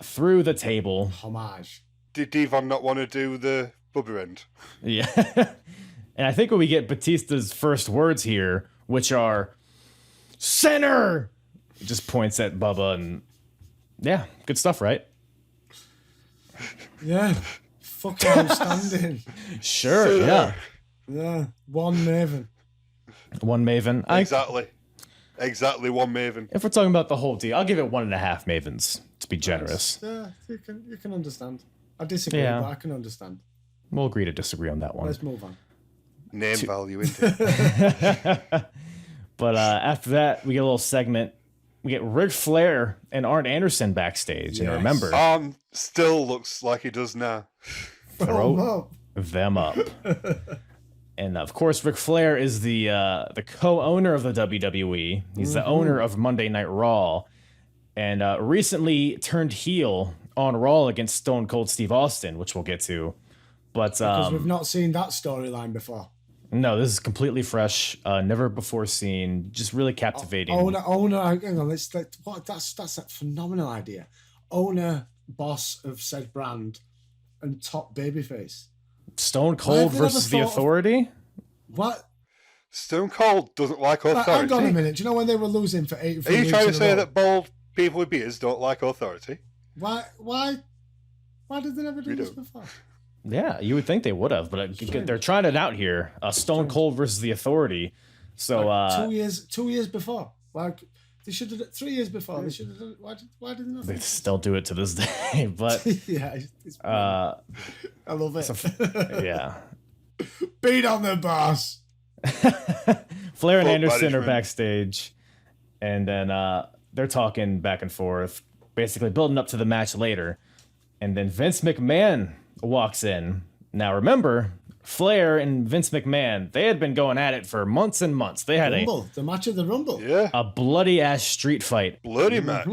through the table. Homage. Did Devon not want to do the Bubba end? Yeah. And I think when we get Batista's first words here, which are center, he just points at Bubba, and yeah, good stuff, right? Yeah. Fucking outstanding. Sure, yeah. Yeah. One Maven. One Maven. Exactly one Maven. If we're talking about the whole deal, I'll give it 1.5 Mavens to be generous. Yeah, you can understand. I disagree, Yeah. but I can understand. We'll agree to disagree on that one. Let's move on. Name value, isn't it? But after that, we get a little segment. We get Ric Flair and Arn Anderson backstage. And Yes. remember, Still looks like he does now. throw them up. And of course, Ric Flair is the co-owner of the WWE. He's the owner of Monday Night Raw, and recently turned heel on Raw against Stone Cold Steve Austin, which we'll get to. But Because we've not seen that storyline before. no, this is completely fresh, never before seen, just really captivating. Owner, hang on, that's a phenomenal idea. Owner, boss of said brand, and top babyface. Stone Why Cold have we never versus the thought of- Authority. What? Stone Cold doesn't like authority. Hang on a minute. Do you know when they were losing for 83 Are you weeks trying to in a say row? that bald people with beards don't like authority? Why did they never do this before? Yeah, you would think they would have, but they're trying it out here. Stone Cold versus the Authority. So 2 years before. Like they should have 3 years before. They should have done. Why didn't they? they still do it to this day. But Yeah, I love it. yeah. Beat on the boss. Flair and Full Anderson are management. backstage, and then they're talking back and forth, basically building up to the match later. And then Vince McMahon walks in. Now remember, Flair and Vince McMahon, they had been going at it for months and months. They had Rumble, the match of the Rumble. Yeah. a bloody ass street fight. Bloody match.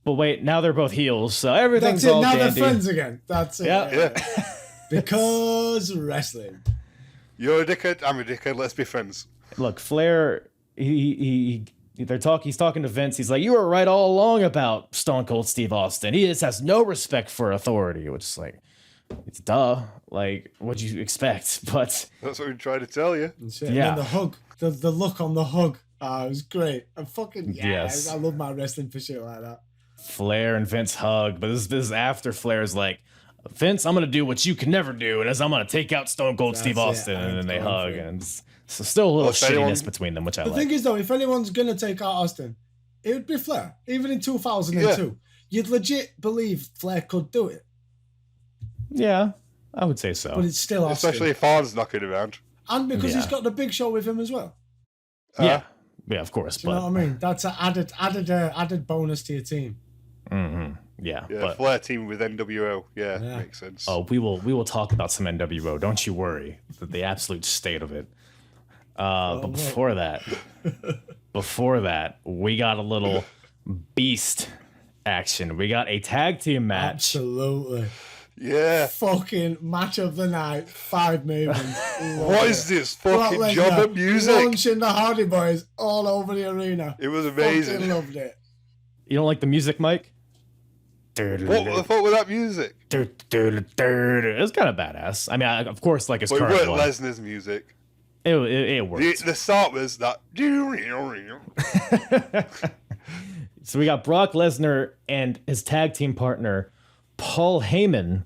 But wait, now they're both heels, so everything's That's it. all Now dandy. they're friends again. That's it. Yeah. Yeah. Because wrestling. You're a dickhead, I'm a dickhead, let's be friends. Look, Flair, he's talking to Vince. He's like, you were right all along about Stone Cold Steve Austin. He just has no respect for authority, which is like, it's duh. Like, what'd you expect? But That's what we tried to tell you. That's it. Yeah. And then the hug, the look on the hug. It was great. I'm fucking Yes. I love my wrestling for shit like that. Flair and Vince hug. But this is after Flair's like, Vince, I'm gonna do what you can never do, and as I'm gonna take out Stone Cold Steve That's it. Austin, I'm and then they going hug, for it. and so still a little Well, if anyone- shittiness between them, which I The like. thing is, though, if anyone's gonna take out Austin, it would be Flair. Even in 2002, you'd legit believe Flair could do it, Yeah, I would say so. but it's still Austin. Especially if Arn's knocking around. And because he's Yeah. got the Big Show with him as well. Yeah, of course. Do you know what I mean? That's an added bonus to your team. Yeah, Yeah, but Flair team with NWO. Yeah, Yeah. makes sense. oh, we will talk about some NWO. Don't you worry. The absolute state of it. But before that, we got a little beast action. We got a tag team match. Absolutely. Yeah. Fucking match of the night. 5 Mavens. Love What it. is this Brock fucking Lesnar job at music? launching the Hardy Boys all over the arena. It was Fucking amazing. loved it. You don't like the music, Mike? What the fuck with that music? It was kind of badass. I mean, of course, like his But it current weren't one. Lesnar's music. It worked. The start was that. So we got Brock Lesnar and his tag team partner, Paul Heyman,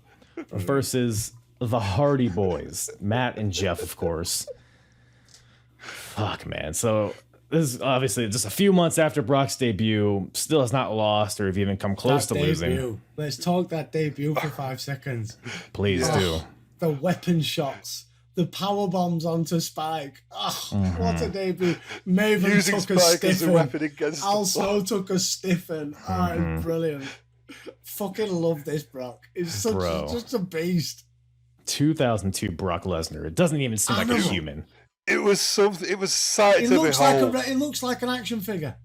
versus the Hardy Boys, Matt and Jeff, of course. Fuck, man. So this is obviously just a few months after Brock's debut. Still has not lost or even come close That to losing. debut. Let's talk that debut for 5 seconds. Please do. The weapon shots. The power bombs onto Spike. Oh, what a debut. Maven Using took a Spike as a stiffen. weapon against Al the Snow took a stiffen. Oh, brilliant. Fucking love this Brock. It's such a beast. 2002 Brock Lesnar. It doesn't even seem like a Animal. human. It was something. It was sight It to looks behold. it looks like an action figure.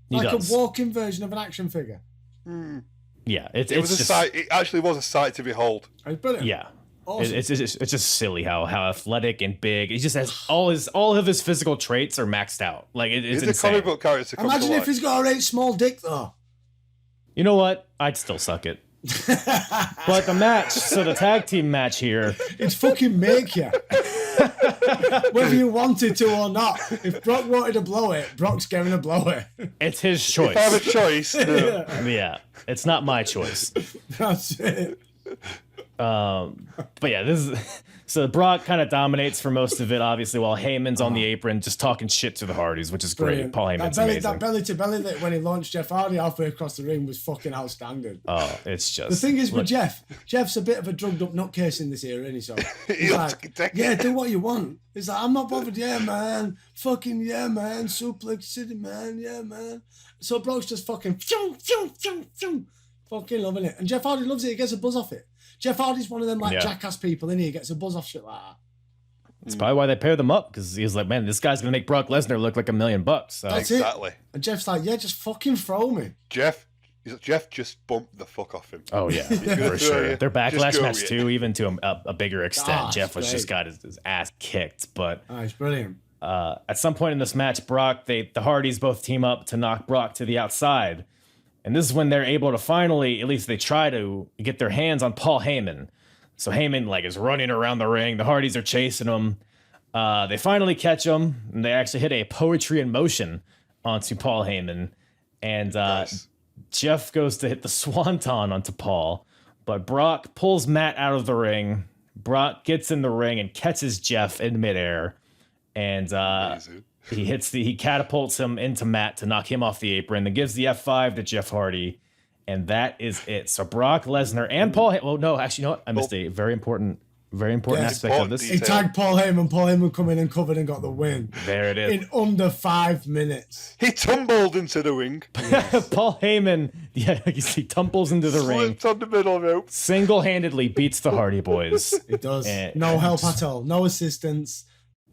He Like does. a walking version of an action figure. Yeah, it's It was just a sight. It actually was a sight to behold. It's brilliant. yeah. Awesome. It's just silly how athletic and big. He just has all of his physical traits are maxed out. Like it's He's a insane. comic book character. Imagine if he's got a right small dick though. You know what? I'd still suck it. But the match, so the tag team match here, It's fucking make you. Whether you wanted to or not. If Brock wanted to blow it, Brock's going to blow it. it's his If I have a choice. choice, no. Yeah, it's not my choice. That's it. But yeah, this is so Brock kind of dominates for most of it, obviously, while Heyman's on the apron just talking shit to the Hardys, which is great. Brilliant. Paul Heyman's amazing. That belly to belly that when he launched Jeff Hardy halfway across the ring was fucking outstanding. Oh, it's just The thing is with look, Jeff's a bit of a drugged up nutcase in this era, isn't he? So He he's looks like, like a yeah, do what you want. He's like, I'm not bothered, yeah, man. Fucking yeah, man. Suplex City, man, yeah, man. So Brock's just fucking fucking loving it. And Jeff Hardy loves it. He gets a buzz off it. Jeff Hardy's one of them like Yeah. jackass people, and he gets a buzz off shit like that. it's probably why they paired them up, because he's like, man, this guy's gonna make Brock Lesnar look like $1 million. So That's it. Exactly. And Jeff's like, yeah, just fucking throw me. Jeff just bumped the fuck off him. oh yeah, gonna for throw sure. you. Their Just backlash go match with it. too, even to a bigger extent. Ah, Jeff was it's just great. got his ass kicked. But Oh, it's brilliant. at some point in this match, the Hardys both team up to knock Brock to the outside. And this is when they're able to finally, at least they try to, get their hands on Paul Heyman. So Heyman like is running around the ring. The Hardys are chasing him. They finally catch him, and they actually hit a poetry in motion onto Paul Heyman. And Nice. Jeff goes to hit the swanton onto Paul, but Brock pulls Matt out of the ring. Brock gets in the ring and catches Jeff in midair. And Amazing. he catapults him into Matt to knock him off the apron, then gives the F5 to Jeff Hardy, and that is it. So Brock Lesnar and Paul. Well, no, actually, you know what? I missed a very important Yes, aspect of this. important He tagged Paul Heyman. Paul Heyman come in and covered and got the win There it is. in under 5 minutes. He tumbled into the ring. Paul Heyman, yeah, he tumbles into the ring, Slipped on the middle rope. single-handedly beats the Hardy Boys. It does. And- No help at all. No assistance.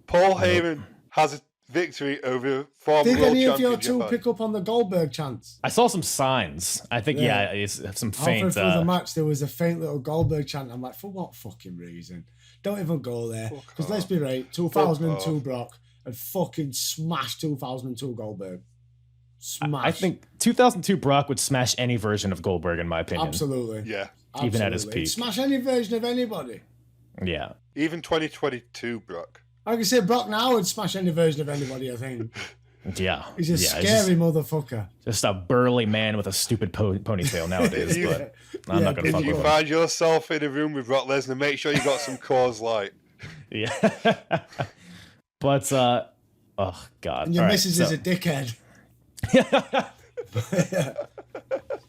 Paul Heyman has a victory over former Did world any of your champion two Jeff Hardy. pick up on the Goldberg chants? I saw some signs. I think, Yeah. it's some Halfway faint. through the match, there was a faint little Goldberg chant. I'm like, for what fucking reason? Don't even go there. Because let's be right, 2002 Brock had fucking smashed 2002 Goldberg. Smash. I think 2002 Brock would smash any version of Goldberg, in my opinion. Absolutely. Yeah. Even at his Absolutely. peak. Smash any version of anybody. Yeah. Even 2022 Brock. I can say Brock now would smash any version of anybody, I think. Yeah. He's a yeah, scary motherfucker. just a burly man with a stupid ponytail nowadays, but I'm Yeah, not gonna if fuck If you with him. find yourself in a room with Brock Lesnar, make sure you got some Coors Light. Yeah. But oh god. And your All right, missus so, is a dickhead.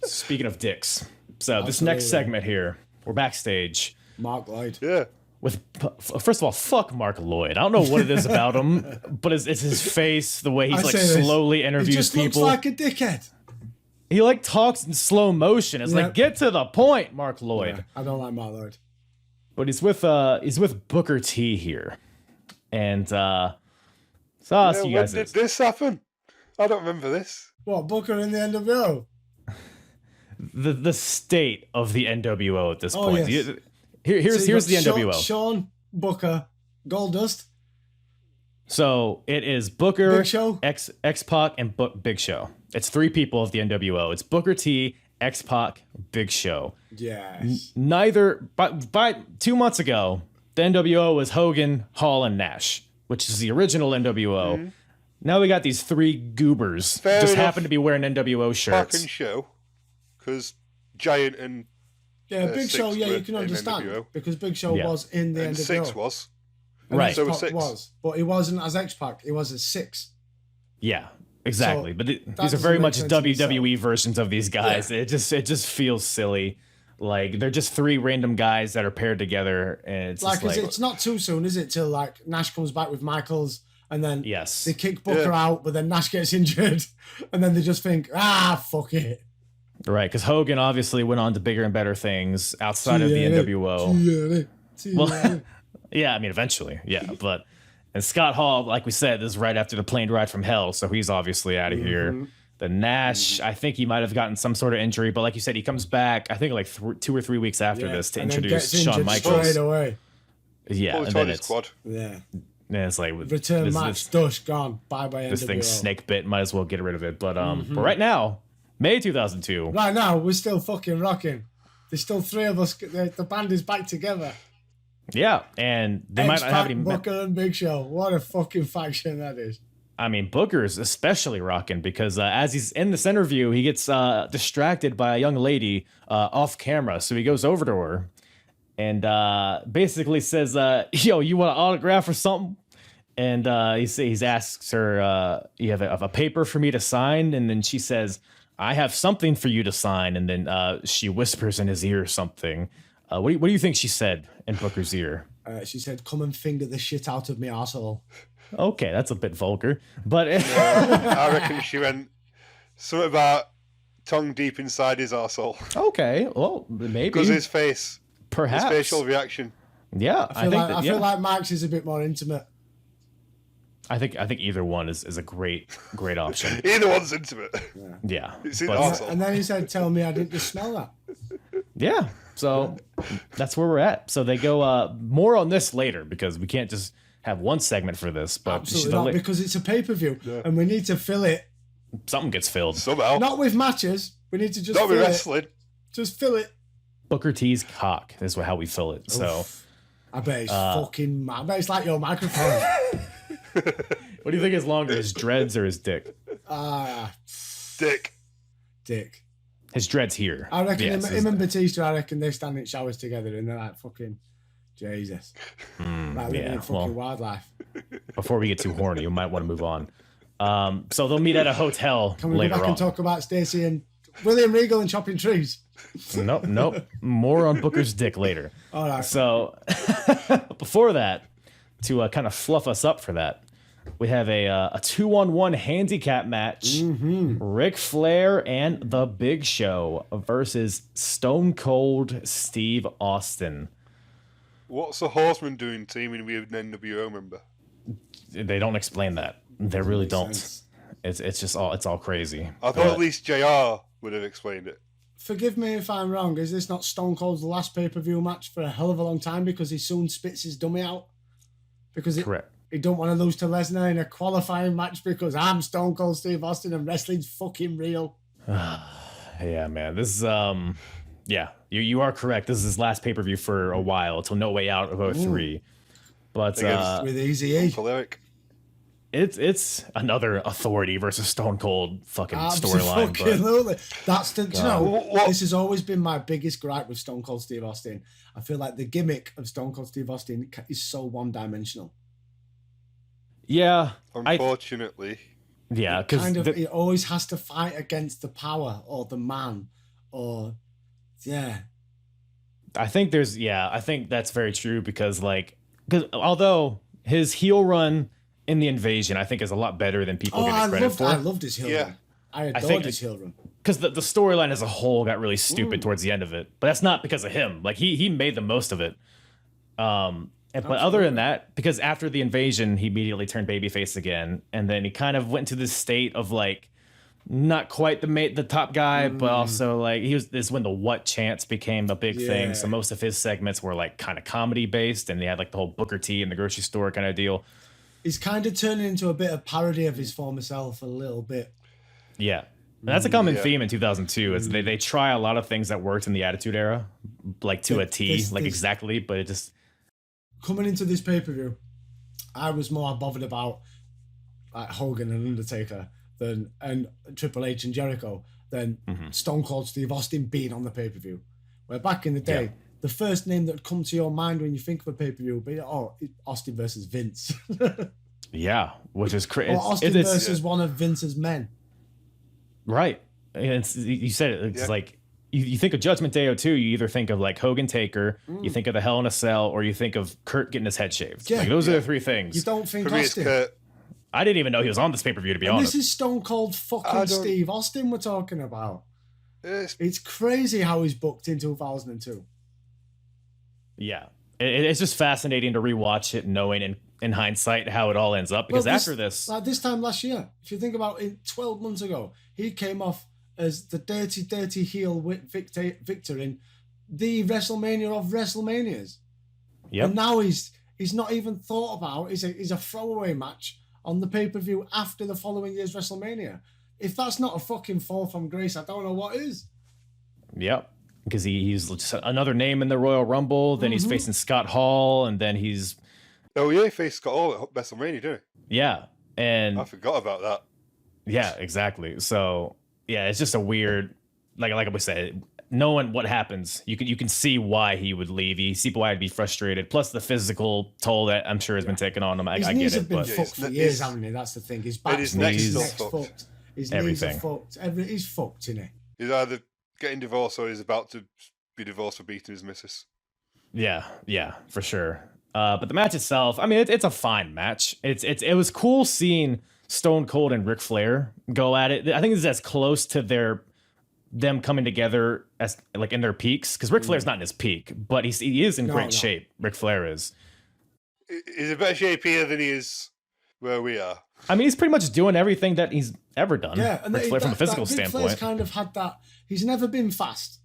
speaking of dicks. So this next Absolutely. segment here, we're backstage Mark Lloyd. Yeah. with first of all, fuck Mark Lloyd. I don't know what it is about him, but it's his face, the way he's I like say this. slowly He interviews just people. looks like a dickhead. He like talks in slow motion. It's Yeah. like, get to the point, Mark Lloyd. Yeah, I don't like Mark Lloyd. But he's with Booker T here. And so I'll ask you when guys did this. this happen? I don't remember this. What, Booker in the NWO? The state of the NWO at this Oh, point. yes. Here's So you the got NWO. Sean, Booker, Goldust. So it is Booker, Big Show? X-Pac, and Big Show. It's three people of the NWO. It's Booker T, X-Pac, Big Show. Yes. Neither by 2 months ago, the NWO was Hogan, Hall, and Nash, which is the original NWO. Now we got these three goobers Fair just enough. happen to be wearing NWO Pac shirts. and Show. Because Giant and Yeah, Big Six Show, yeah, were you can in understand. NWO. Because Big Show Yeah. was in the and NWO. 6 was. And Right. X-Pac So was 6. was. But he wasn't as X-Pac. He was as 6. Yeah, exactly. So but these are doesn't very make much sense in WWE versions of these guys. Yeah. It just feels silly. Like they're just three random guys that are paired together, and it's Like, just like it's not too soon, is it? Till like Nash comes back with Michaels, and then yes, they kick Booker out, but then Nash gets injured, and then they just think, fuck it. right? Because Hogan obviously went on to bigger and better things outside of the NWO. Well, yeah, I mean, eventually, yeah, but and Scott Hall, like we said, this is right after the plane ride from hell, so he's obviously out of here. the Nash. I think he might have gotten some sort of injury, but like you said, he comes back. I think like 2 or 3 weeks after this to introduce Shawn Michaels. Straight away. Yeah, and then it's squad. Yeah. And it's like return match, dush, gone. Bye bye. This thing's snake bit. Might as well get rid of it. But but right now, May 2002. Right now, we're still fucking rocking. There's still 3 of us. The band is back together. Yeah, and they might not have any. Booker and Big Show. What a fucking faction that is. I mean, Booker's especially rocking because as he's in this interview, he gets distracted by a young lady off camera. So he goes over to her and basically says, yo, you want an autograph or something? And he asks her, you have a paper for me to sign? And then she says, I have something for you to sign. And then she whispers in his ear something. What do you think she said in Booker's ear? She said, come and finger the shit out of me, arsehole. Okay, that's a bit vulgar, but I reckon she went something about tongue deep inside his arsehole. Okay, well, maybe because his face, perhaps his facial reaction. Yeah, I feel like Mike's is a bit more intimate. I think either one is a great option. Either one's intimate. Yeah. It's in arsehole. And then he said, "Tell me I didn't just smell that." Yeah. So that's where we're at. So they go more on this later because we can't just have one segment for this, but absolutely not, because it's a pay-per-view and we need to fill it. Something gets filled somehow. Not with matches. We need to just not fill with wrestling. It. Just fill it. Booker T's cock is how we fill it. So I bet it's fucking. I bet it's like your microphone. What do you think is longer, his dreads or his dick? Dick. His dreads here. I reckon him and Batista. I reckon they stand in showers together and they're like fucking. Jesus. Like living in fucking wildlife. Before we get too horny, you might want to move on. So they'll meet at a hotel Can we later go back on. and talk about Stacey and William Regal and chopping trees? Nope. More on Booker's dick later. All right. So before that, to kind of fluff us up for that, we have a 2-on-1 handicap match. Ric Flair and The Big Show versus Stone Cold Steve Austin. What's the Horseman doing teaming with an NWO member? They don't explain that. They really don't. It's all crazy. I thought at least JR would have explained it. Forgive me if I'm wrong. Is this not Stone Cold's last pay-per-view match for a hell of a long time because he soon spits his dummy out? Because correct. He don't want to lose to Lesnar in a qualifying match because I'm Stone Cold Steve Austin and wrestling's fucking real. Yeah, man. This is yeah, you are correct. This is his last pay-per-view for a while till No Way Out of 03. But with Easy-E. It's another Authority versus Stone Cold fucking storyline. Absolutely. That's the, you know, this has always been my biggest gripe with Stone Cold Steve Austin. I feel like the gimmick of Stone Cold Steve Austin is so one-dimensional. Yeah. Unfortunately. Yeah, because he always has to fight against the power or the man or I think that's very true because although his heel run in the Invasion I think is a lot better than people give it credit for. I loved his heel run. I adored his heel run. Because the storyline as a whole got really stupid towards the end of it. But that's not because of him. Like he made the most of it. But other than that, because after the Invasion, he immediately turned babyface again, and then he kind of went to this state of not quite the top guy, but also this is when the What chants became a big thing. So most of his segments were kind of comedy based, and they had the whole Booker T in the grocery store kind of deal. He's kind of turning into a bit of parody of his former self a little bit. Yeah. And that's a common theme in 2002. Is they try a lot of things that worked in the Attitude Era, to a T, exactly, but it just. Coming into this pay-per-view, I was more bothered about Hogan and Undertaker and Triple H and Jericho than Stone Cold Steve Austin being on the pay-per-view. Where back in the day, the first name that would come to your mind when you think of a pay-per-view would be Austin versus Vince. Yeah, which is crazy. Or Austin versus one of Vince's men. Right. And you said it. It's you think of Judgment Day 02, you either think of Hogan Taker, you think of the Hell in a Cell, or you think of Kurt getting his head shaved. Those are the three things. You don't think For me, Austin. it's Kurt. I didn't even know he was on this pay-per-view, to be honest. This is Stone Cold fucking Steve Austin we're talking about. It's crazy how he's booked in 2002. Yeah. It's just fascinating to rewatch it knowing, and in hindsight how it all ends up, because after this, like this time last year, if you think about it, 12 months ago, he came off as the dirty heel victor in the WrestleMania of WrestleManias. Yep. And now he's not even thought about. He's a throwaway match on the pay-per-view after the following year's WrestleMania. If that's not a fucking fall from grace, I don't know what is. Yep. Because he's just another name in the Royal Rumble. Then he's facing Scott Hall, and then he's... Oh, yeah, he faced Scott Hall at WrestleMania, didn't he? Yeah. And I forgot about that. Yeah, exactly. So, yeah, it's just a weird... Like we said, knowing what happens, you can see why he would leave. You see why he'd be frustrated. Plus the physical toll that I'm sure has been taken on him. His I knees get have it. been But fucked for years, haven't they? That's the thing. His back, his neck's fucked. His Everything. knees are fucked. He's fucked, isn't he? He's either getting divorced or he's about to be divorced for beating his missus. Yeah, for sure. But the match itself, I mean, it's a fine match. It was cool seeing Stone Cold and Ric Flair go at it. I think this is as close to them coming together as like in their peaks, because Ric Flair's not in his peak, but he is in great shape. Ric Flair is. He's in better shape here than he is where we are. I mean, he's pretty much doing everything that he's ever done. Yeah, and Ric Flair from a physical Ric standpoint. Flair's kind of had that. He's never been fast.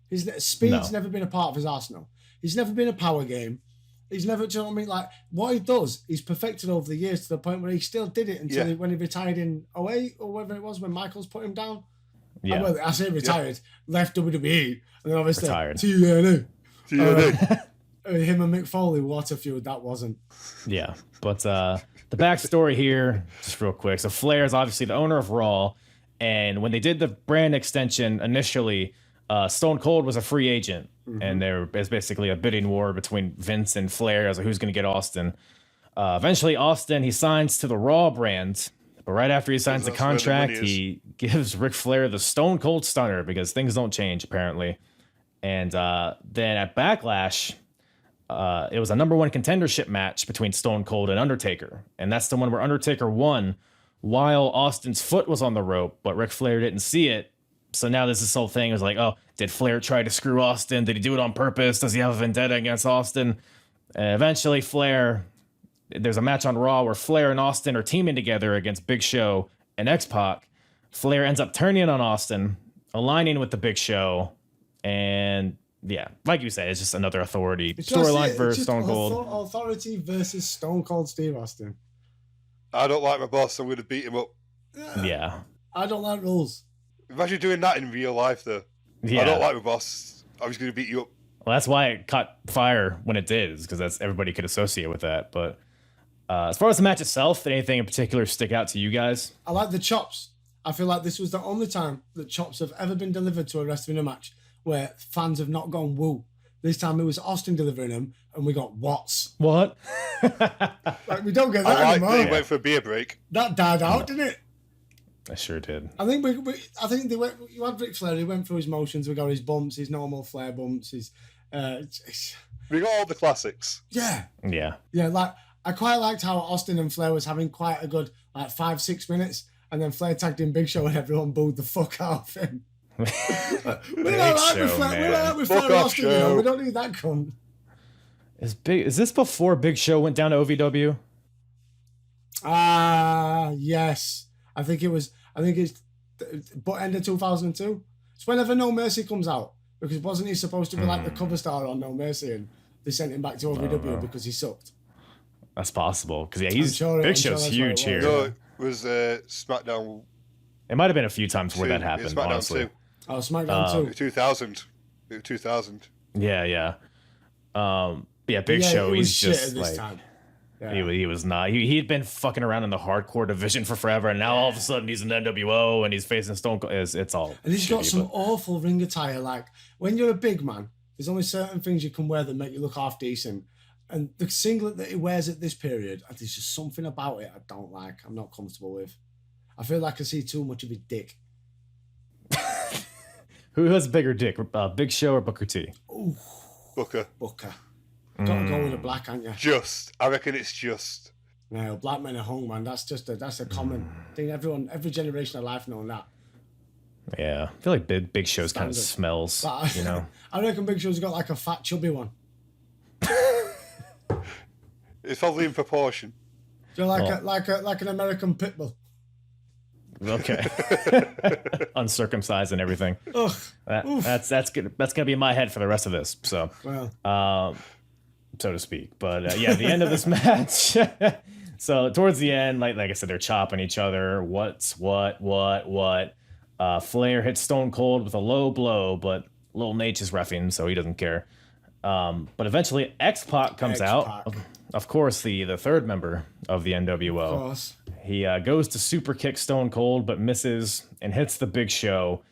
His speed's No. never been a part of his arsenal. He's never been a power game. He's never, do you know what I mean? Like, what he does, he's perfected over the years to the point where he still did it until when he retired in 2008 or whatever it was, when Michaels put him down. Yeah. Well, I say retired, left WWE, and then obviously Retired. TNA. TNA. Him and Mick Foley, what a feud that wasn't. Yeah, but the backstory here, just real quick. So Flair is obviously the owner of Raw, and when they did the brand extension initially, Stone Cold was a free agent, and there was basically a bidding war between Vince and Flair as to who's going to get Austin. Eventually, Austin, he signs to the Raw brand, but right after he signs the That's where the contract, money is. he gives Ric Flair the Stone Cold Stunner because things don't change, apparently. And then at Backlash, it was a number one contendership match between Stone Cold and Undertaker. And that's the one where Undertaker won while Austin's foot was on the rope, but Ric Flair didn't see it. So now this whole thing is like, oh, did Flair try to screw Austin? Did he do it on purpose? Does he have a vendetta against Austin? Eventually, there's a match on Raw where Flair and Austin are teaming together against Big Show and X-Pac. Flair ends up turning on Austin, aligning with the Big Show, and yeah, like you said, it's just another authority storyline for Stone Cold. Authority versus Stone Cold Steve Austin. I don't like my boss, I'm going to beat him up. Yeah. I don't like rules. Imagine doing that in real life, though. Yeah. I don't like my boss. I'm just going to beat you up. Well, that's why it caught fire when it did, is because that's everybody could associate with that. But as far as the match itself, did anything in particular stick out to you guys? I like the chops. I feel like this was the only time that chops have ever been delivered to a wrestler in a match where fans have not gone woo. This time it was Austin delivering them, and we got Watts. What? Like, we don't get that I like anymore. that he went for a beer break. That died out, didn't it? I sure did. I think they went. You had Ric Flair. He went through his motions. We got his bumps, his normal Flair bumps. We got all the classics. Yeah. Yeah. I quite liked how Austin and Flair was having quite a good 5-6 minutes, and then Flair tagged in Big Show, and everyone booed the fuck out of him. We're not like with Flair. We're not like with Flair and Austin. You know? We don't need that cunt. Is this before Big Show went down to OVW? Yes. I think it's end of 2002. It's whenever No Mercy comes out, because wasn't he supposed to be like the cover star on No Mercy, and they sent him back to OVW because he sucked. That's possible, because yeah, Big Show's huge here. No, it was SmackDown. It might have been a few times where that Yeah, happened. SmackDown Honestly. 2. Oh, SmackDown 2. 2000. 2000. Yeah. Big Show. It was He's shit just at this like. time. Yeah. He was not. He'd been fucking around in the hardcore division for forever, and now all of a sudden he's in NWO and he's facing Stone Cold. It's all. And he's got shitty, some but- awful ring attire. Like, when you're a big man, there's only certain things you can wear that make you look half decent. And the singlet that he wears at this period, there's just something about it I don't like. I'm not comfortable with. I feel like I see too much of his dick. Who has a bigger dick, Big Show or Booker T? Ooh, Booker. Gotta go with a black, aren't you? I reckon it's just. No, black men are hung, man. That's a common thing. Every generation of life known that. Yeah, I feel like Big Show's kind of Standard. smells. But You know. I reckon Big Show's got like a fat, chubby one. It's probably in proportion. Do you know, like an American pit bull? Okay. Uncircumcised and everything. Ugh. That's good. That's gonna be in my head for the rest of this. So, so to speak. But yeah, the end of this match. So towards the end, like I said, they're chopping each other. What's what? Flair hits Stone Cold with a low blow, but Lil Nate is reffing, so he doesn't care. But eventually, X-Pac comes out. Of course, the third member of the NWO. Of course. He goes to super kick Stone Cold, but misses and hits the Big Show.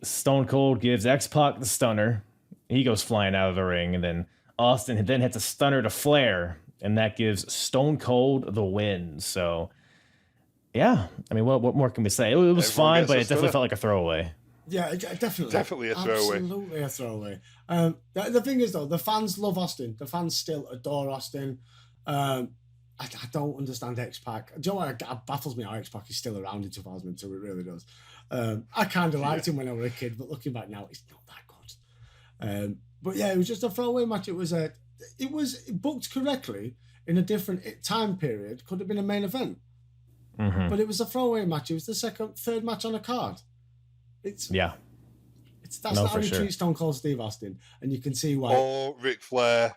Stone Cold gives X-Pac the stunner. He goes flying out of the ring, and then Austin then hits a stunner to Flair, and that gives Stone Cold the win. So, yeah, I mean, what more can we say? It was fine, but it definitely felt like a throwaway. Yeah, definitely. Definitely a throwaway. Absolutely a throwaway. The thing is, though, the fans love Austin. The fans still adore Austin. I don't understand X-Pac. Do you know what? It baffles me how X-Pac is still around in 2002. It really does. I kind of liked him when I was a kid, but looking back now, it's not that good. But yeah, it was just a throwaway match. It was booked correctly in a different time period. Could have been a main event. Mm-hmm. But it was a throwaway match. It was the third match on a card. That's not how you treat Stone Cold Steve Austin, and you can see why. Or Ric Flair.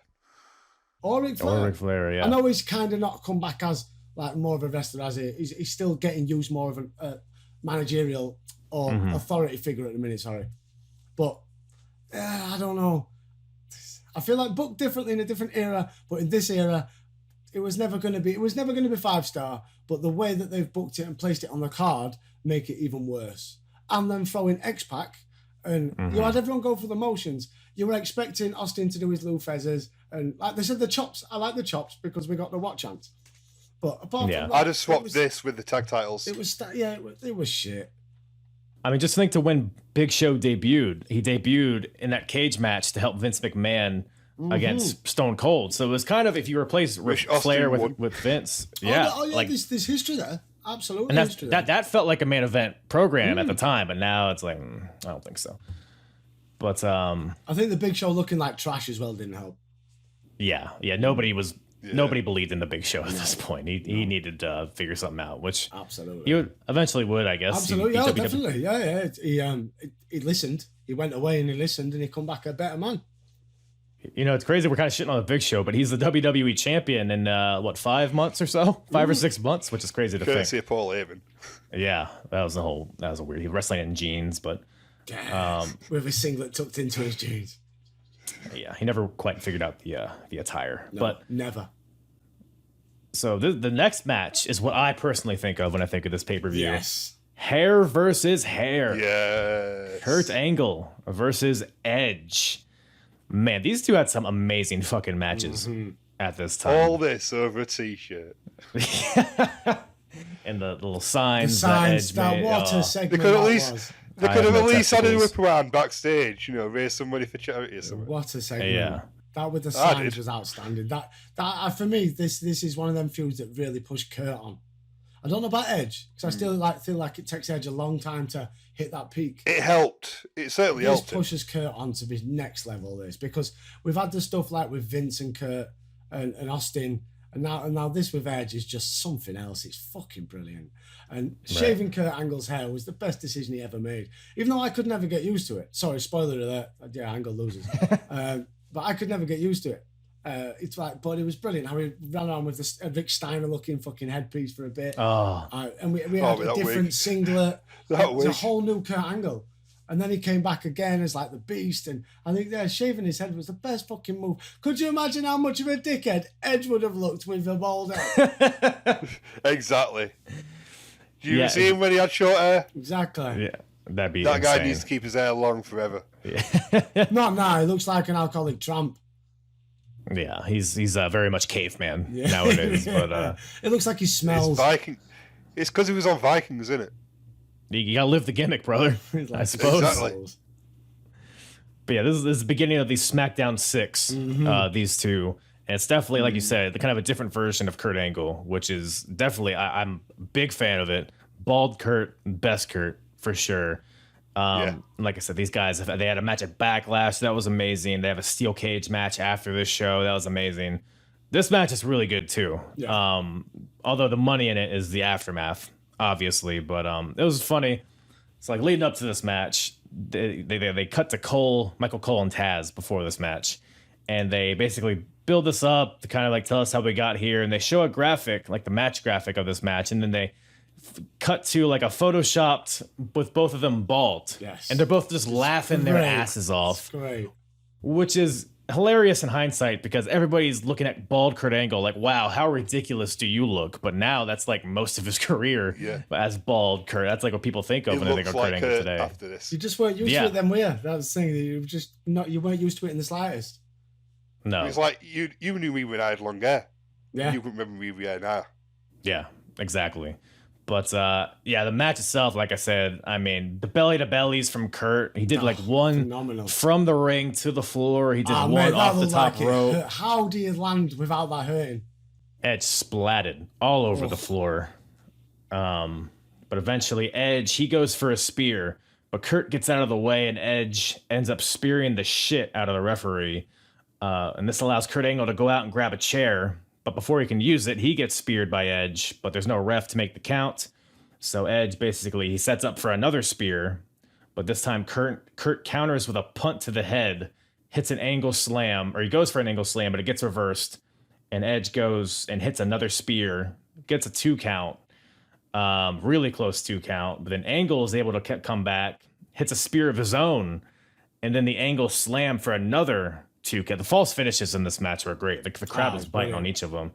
Yeah. I know he's kind of not come back as like more of a wrestler as he's still getting used more of a managerial or authority figure at the minute. Sorry, but I don't know. I feel like booked differently in a different era, but in this era, it was never going to be 5-star. But the way that they've booked it and placed it on the card make it even worse. And then throwing X-Pac, and you had everyone go for the motions. You were expecting Austin to do his Lou Fezzers, and like they said, the chops. I like the chops because we got the what chance. But apart from that, I'd have swapped this with the tag titles. It was shit. I mean, just think to when Big Show debuted, he debuted in that cage match to help Vince McMahon against Stone Cold. So it was kind of if you replace Flair with Vince. Yeah. There's history there. Absolutely. And that felt like a main event program at the time, but now it's like, I don't think so. But I think the Big Show looking like trash as well didn't help. Yeah. Nobody believed in the Big Show at this point. He needed to figure something out, which absolutely he eventually would, I guess. Absolutely, definitely. Yeah. He listened. He went away and he listened, and he come back a better man. You know, it's crazy. We're kind of shitting on the Big Show, but he's the WWE champion in 5 months or so, 5 or 6 months, which is crazy to think. Courtesy of Paul Heyman. Yeah, that was a weird. He was wrestling in jeans, but with a singlet tucked into his jeans. Yeah, he never quite figured out the attire. No, but never. So the next match is what I personally think of when I think of this pay-per-view. Yes. Hair versus hair. Yes. Kurt Angle versus Edge. Man, these two had some amazing fucking matches at this time. All this over a t-shirt. And the little signs. The signs, that Edge made. What a segment They could have at least had a whip around backstage, raise some money for charity or something. What a segment. Yeah. That with the signs was outstanding. That for me, this is one of them feuds that really pushed Kurt on. I don't know about Edge, because I still feel like it takes Edge a long time to hit that peak. It helped. It certainly helped. This pushes Kurt on to be next level, because we've had the stuff like with Vince and Kurt and Austin, and now this with Edge is just something else. It's fucking brilliant. And shaving Kurt Angle's hair was the best decision he ever made, even though I could never get used to it. Sorry, spoiler alert. Yeah, Angle loses. But I could never get used to it. It's like, but it was brilliant how he ran around with this Rick Steiner looking fucking headpiece for a bit. And we had a different singlet. It was a whole new Kurt Angle. And then he came back again as like the Beast. And I think shaving his head was the best fucking move. Could you imagine how much of a dickhead Edge would have looked with the bald head? Exactly. Do you see him when he had short hair? Exactly. Yeah, that'd be that insane. guy needs to keep his hair long forever. Yeah. Not now. He looks like an alcoholic tramp. Yeah, he's very much caveman nowadays. But it looks like he smells. It's Viking. It's because he was on Vikings, isn't it? You gotta live the gimmick, brother. I suppose. Exactly. But yeah, this is the beginning of the SmackDown 6. These two, and it's definitely like you said, the kind of a different version of Kurt Angle, which is definitely I'm a big fan of it. Bald Kurt, best Kurt for sure. Like I said, these guys, they had a match at Backlash. That was amazing. They have a steel cage match after this show. That was amazing. This match is really good too. Yeah. Although the money in it is the aftermath, obviously, but it was funny. It's like leading up to this match, they cut to Michael Cole and Taz before this match, and they basically build this up to kind of like tell us how we got here, and they show a graphic, like the match graphic of this match, and then they cut to like a photoshopped with both of them bald. Yes. And they're both just laughing their Great. asses off. It's great. Which is hilarious in hindsight because everybody's looking at bald Kurt Angle like, wow, how ridiculous do you look? But now that's like most of his career as bald Kurt. That's like what people think of when they think of Kurt Angle today. After this. You just weren't used to it then, were you? That was the thing. You weren't used to it in the slightest. No. It's like you knew me when I had long hair. Yeah. You couldn't remember me with hair now. Yeah, exactly. But the match itself, like I said, I mean, the belly to bellies from Kurt. He did like one phenomenal. From the ring to the floor. He did one off the top rope. How do you land without that hurting? Edge splatted all over the floor. But eventually Edge, he goes for a spear, but Kurt gets out of the way and Edge ends up spearing the shit out of the referee. And this allows Kurt Angle to go out and grab a chair. But before he can use it, he gets speared by Edge, but there's no ref to make the count. So Edge basically, he sets up for another spear, but this time Kurt counters with a punt to the head, hits an angle slam, or he goes for an angle slam, but it gets reversed. And Edge goes and hits another spear, gets a 2 count, really close 2 count. But then Angle is able to come back, hits a spear of his own, and then the angle slam for another 2 count. The false finishes in this match were great. The crowd was biting on each of them.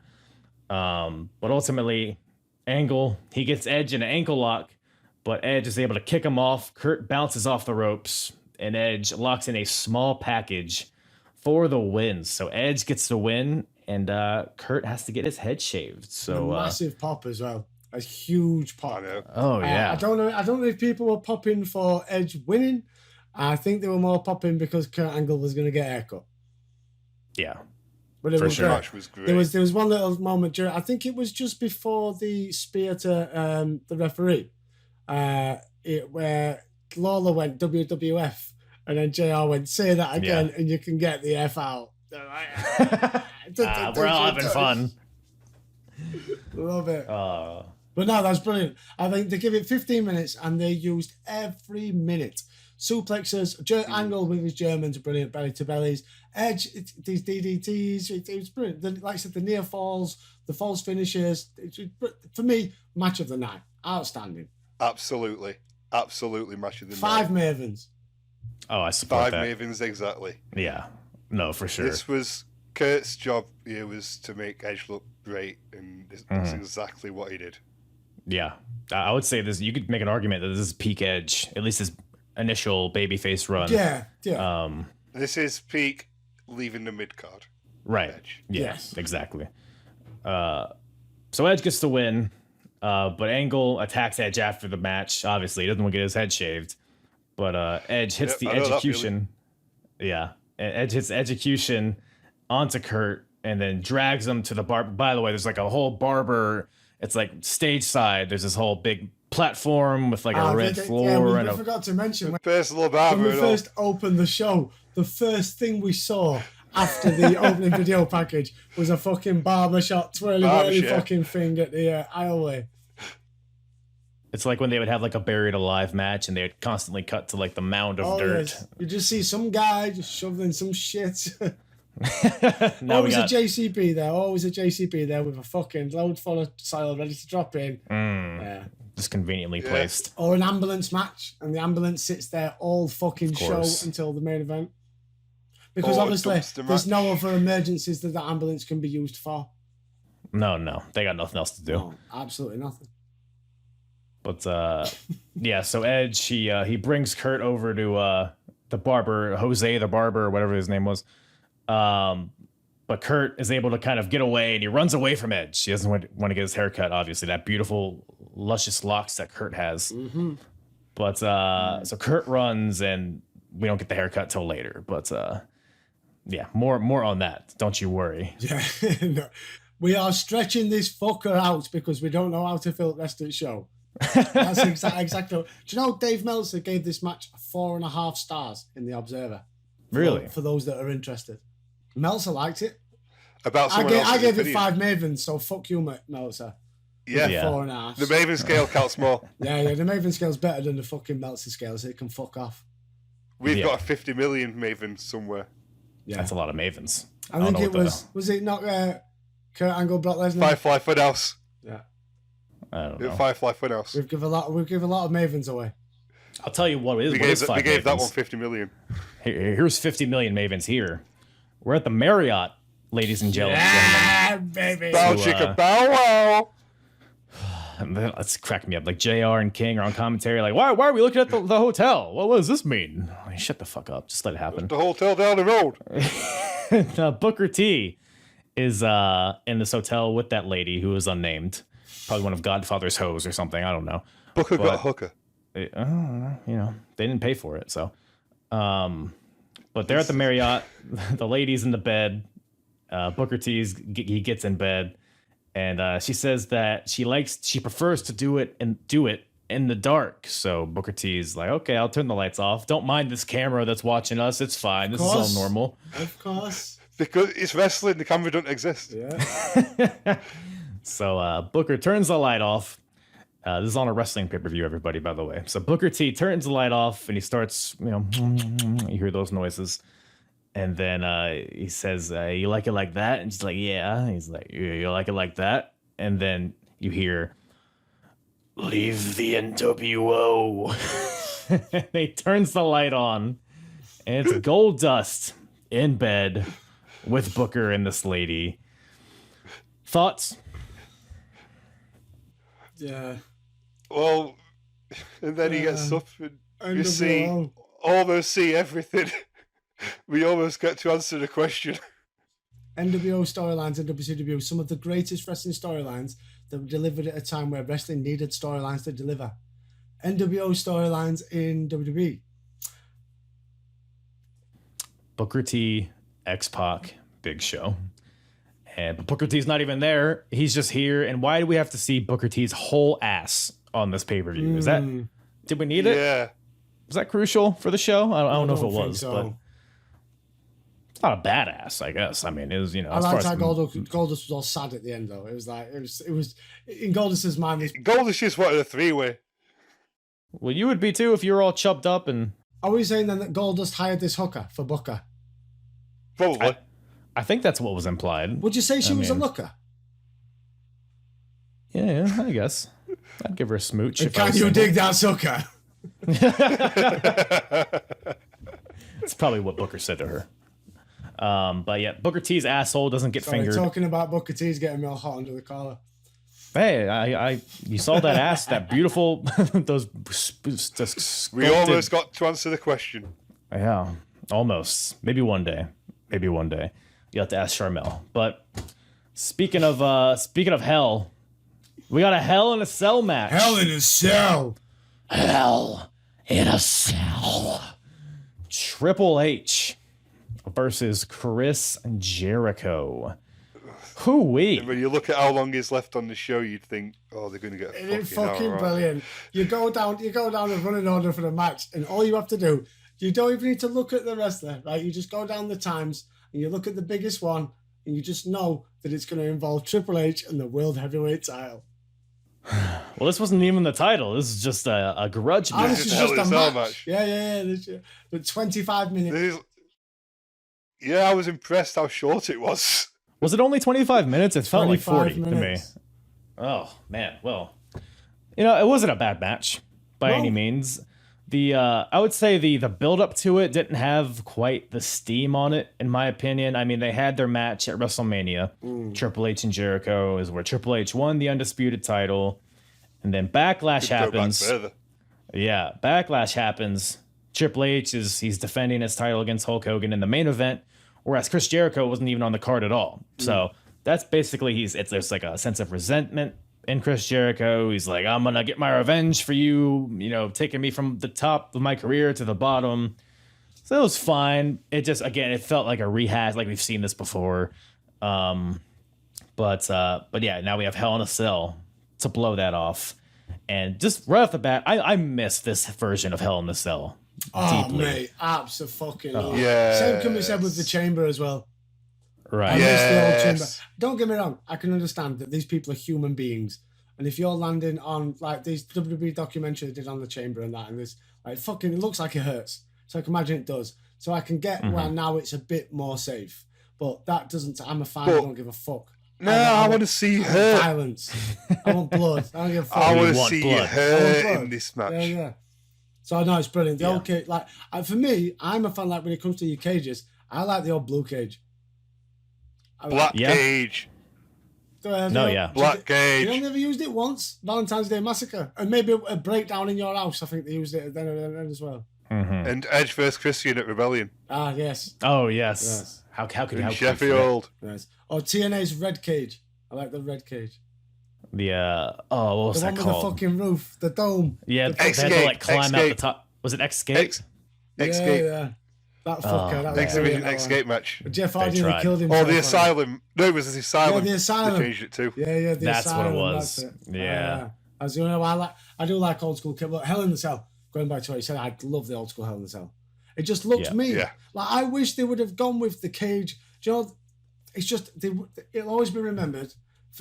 But ultimately, Angle, he gets Edge in an ankle lock, but Edge is able to kick him off. Kurt bounces off the ropes, and Edge locks in a small package for the win. So Edge gets the win, and Kurt has to get his head shaved. So a massive pop as well. A huge pop. Oh yeah. I don't know if people were popping for Edge winning. I think they were more popping because Kurt Angle was going to get a haircut. Yeah. But it was sure. Match was great. There was one little moment during, I think it was just before the spear to the referee, where Lawler went WWF, and then JR went, say that again, and you can get the F out. We're all having fun. Love it. But no, that's brilliant. I think they give it 15 minutes, and they used every minute. Suplexes, Angle with his Germans, brilliant belly to bellies. Edge, these DDTs, it was brilliant. Like I said, the near falls, the false finishes. For me, match of the night, outstanding. Absolutely, match of the night. 5 Mavens. Oh, I support 5 that. Mavens exactly. Yeah, no, for sure. This was Kurt's job. Here was to make Edge look great, and that's exactly what he did. Yeah, I would say this. You could make an argument that this is peak Edge, at least his initial babyface run. Yeah. This is peak leaving the mid card. Right. Edge. Yeah, Yes. exactly. So Edge gets the win, but Angle attacks Edge after the match. Obviously, he doesn't want to get his head shaved, but Edge hits the execution. Yeah, Edge hits execution onto Kurt and then drags him to the bar. By the way, there's like a whole barber. It's like stage side. There's this whole big platform with like a red floor. We forgot to mention personal barber. When we first opened the show, the first thing we saw after the opening video package was a fucking barbershop twirly fucking thing at the aisleway. It's like when they would have like a buried alive match and they would constantly cut to like the mound of dirt. Yes. You just see some guy just shoveling some shit. Always a JCB there. Always a JCB there with a fucking load full of soil ready to drop in. Yeah. Just conveniently placed. Or an ambulance match, and the ambulance sits there all fucking show until the main event. Because obviously, there's no other emergencies that the ambulance can be used for. No. They got nothing else to do. No, absolutely nothing. But, so Edge, he brings Kurt over to the barber, Jose the barber, or whatever his name was. But Kurt is able to kind of get away, and he runs away from Edge. He doesn't want to get his hair cut, obviously. That beautiful, luscious locks that Kurt has. Mm-hmm. But so Kurt runs, and we don't get the haircut till later. But more on that. Don't you worry. Yeah, no. We are stretching this fucker out because we don't know how to fill the rest of the show. That's exactly. Do you know Dave Meltzer gave this match 4.5 stars in the Observer? Really? For those that are interested. Meltzer liked it. about someone else's I gave it opinion. 5 Mavens, so fuck you, Meltzer. Yeah. Yeah. 4.5. The Maven scale counts more. Yeah, the Maven scale's better than the fucking Meltzer scale, so it can fuck off. We've got a 50 million Maven somewhere. Yeah. That's a lot of Mavens. I think it was it not Kurt Angle, Brock Lesnar? Firefly Funhouse. Yeah. I don't know. Firefly Funhouse. We've given a lot of Mavens away. I'll tell you what it is. We What gave is that Mavens? one 50 million. Here's 50 million Mavens here. We're at the Marriott, ladies and gentlemen. Yeah, baby. Bow So, chicka bow wow. And that's cracking me up. Like JR and King are on commentary. Like, why are we looking at the hotel? What does this mean? Like, shut the fuck up. Just let it happen. The hotel down the road. Booker T is in this hotel with that lady who is unnamed. Probably one of Godfather's hoes or something. I don't know. Booker got a hooker. You know, they didn't pay for it. So, but they're at the Marriott. The lady's in the bed. Booker he gets in bed. And she says that she prefers to do it in the dark. So Booker T's like, okay, I'll turn the lights off. Don't mind this camera that's watching us. It's fine. This is all normal. Of course. Because it's wrestling, the camera doesn't exist. Yeah. So Booker turns the light off. This is on a wrestling pay-per-view, everybody, by the way. So Booker T turns the light off and he starts, you hear those noises. And then he says, you like it like that? And she's like, yeah. He's like, you like it like that? And then you hear, leave the NWO. And he turns the light on. And it's Goldust in bed with Booker and this lady. Thoughts? Yeah. Well, and then he gets up and you NWO. almost see everything. We almost get to answer the question. NWO storylines in WCW, some of the greatest wrestling storylines that were delivered at a time where wrestling needed storylines to deliver. NWO storylines in WWE. Booker T, X-Pac, Big Show. But Booker T's not even there. He's just here. And why do we have to see Booker T's whole ass on this pay-per-view? Did we need it? Yeah. Was that crucial for the show? I don't know if it think was, so. but it's not a badass, I guess. I mean, it was, I liked how Goldust was all sad at the end, though. It was like, it was in Goldust's mind. Goldust just wanted a 3-way. Well, you would be too if you were all chubbed up and. Are we saying then that Goldust hired this hooker for Booker? Probably. I think that's what was implied. Would you say she was a looker? Yeah, I guess. I'd give her a smooch. And can you dig that sucker? That's probably what Booker said to her. But yeah, Booker T's asshole doesn't get fingered. Talking about Booker T's getting me all hot under the collar. Hey, you saw that ass, that beautiful, those. We almost got to answer the question. Yeah, almost. Maybe one day. You have to ask Charmel. But speaking of hell, we got a Hell in a Cell match. Hell in a Cell. Hell in a Cell. Triple H versus Chris Jericho. Hoo-wee. When you look at how long is left on the show, you'd think, oh, they're going to get It's fucking fucking hour, brilliant. You go down the running order for the match, and all you have to do, you don't even need to look at the wrestler, right? You just go down the times, and you look at the biggest one, and you just know that it's going to involve Triple H and the World Heavyweight title. Well, this wasn't even the title. This is just a grudge match. This is Hell just in a a Cell match. Yeah. But 25 minutes. Yeah, I was impressed how short it was. Was it only 25 minutes? It felt like 40 minutes. to me. Oh, man. Well, it wasn't a bad match by any means. I would say the build up to it didn't have quite the steam on it, in my opinion. I mean, they had their match at WrestleMania. Triple H and Jericho is where Triple H won the Undisputed title. And then Backlash happens. Go back further. Yeah, Backlash happens. Triple H he's defending his title against Hulk Hogan in the main event, whereas Chris Jericho wasn't even on the card at all. So that's basically there's like a sense of resentment in Chris Jericho. He's like, I'm gonna get my revenge for you, taking me from the top of my career to the bottom. So it was fine. It just, again, it felt like a rehash, like we've seen this before. But yeah, now we have Hell in a Cell to blow that off. And just right off the bat, I miss this version of Hell in a Cell. Oh, deeply. mate, absolutely. Yeah. Same can be said with the Chamber as well. Right. I miss the old chamber. Yes. Don't get me wrong. I can understand that these people are human beings. And if you're landing on like these WWE documentaries they did on the chamber and that, and this like fucking, it looks like it hurts. So I can imagine it does. So I can get where now it's a bit more safe. But that doesn't, I'm a fan, I don't give a fuck. No, I want to see you hurt. Violence. I want blood. I don't give a fuck. I want to want see blood. you hurt in this match. Yeah. So I know it's brilliant. The old cage, like for me, I'm a fan. Like when it comes to your cages, I like the old blue cage. Black cage. You Black cage. only ever used it once, Valentine's Day Massacre, and maybe a breakdown in your house. I think they used it then as well. And Edge vs Christian at Rebellion. Ah, yes. Oh yes. How could In how Sheffield. Yes. Or TNA's red cage. I like the red cage. The what was The one that with called? the fucking roof, the dome. Yeah, The they had to Escape, like climb out the Escape. top. Was it Escape? Escape. Yeah. That fucker. That was X brilliant, Division that Escape one. match. Jeff Hardy tried. killed himself. Or the on it. Asylum. No, it was the Asylum. Yeah, the Asylum. They changed it too. Yeah, the That's what it Asylum, was. that's it. Yeah. As you know, I do like old school. But Hell in the Cell. Going back to what you said, I love the old school Hell in the Cell. It just looks mean. Yeah. Like I wish they would have gone with the cage. Do you know, it's just it'll always be remembered.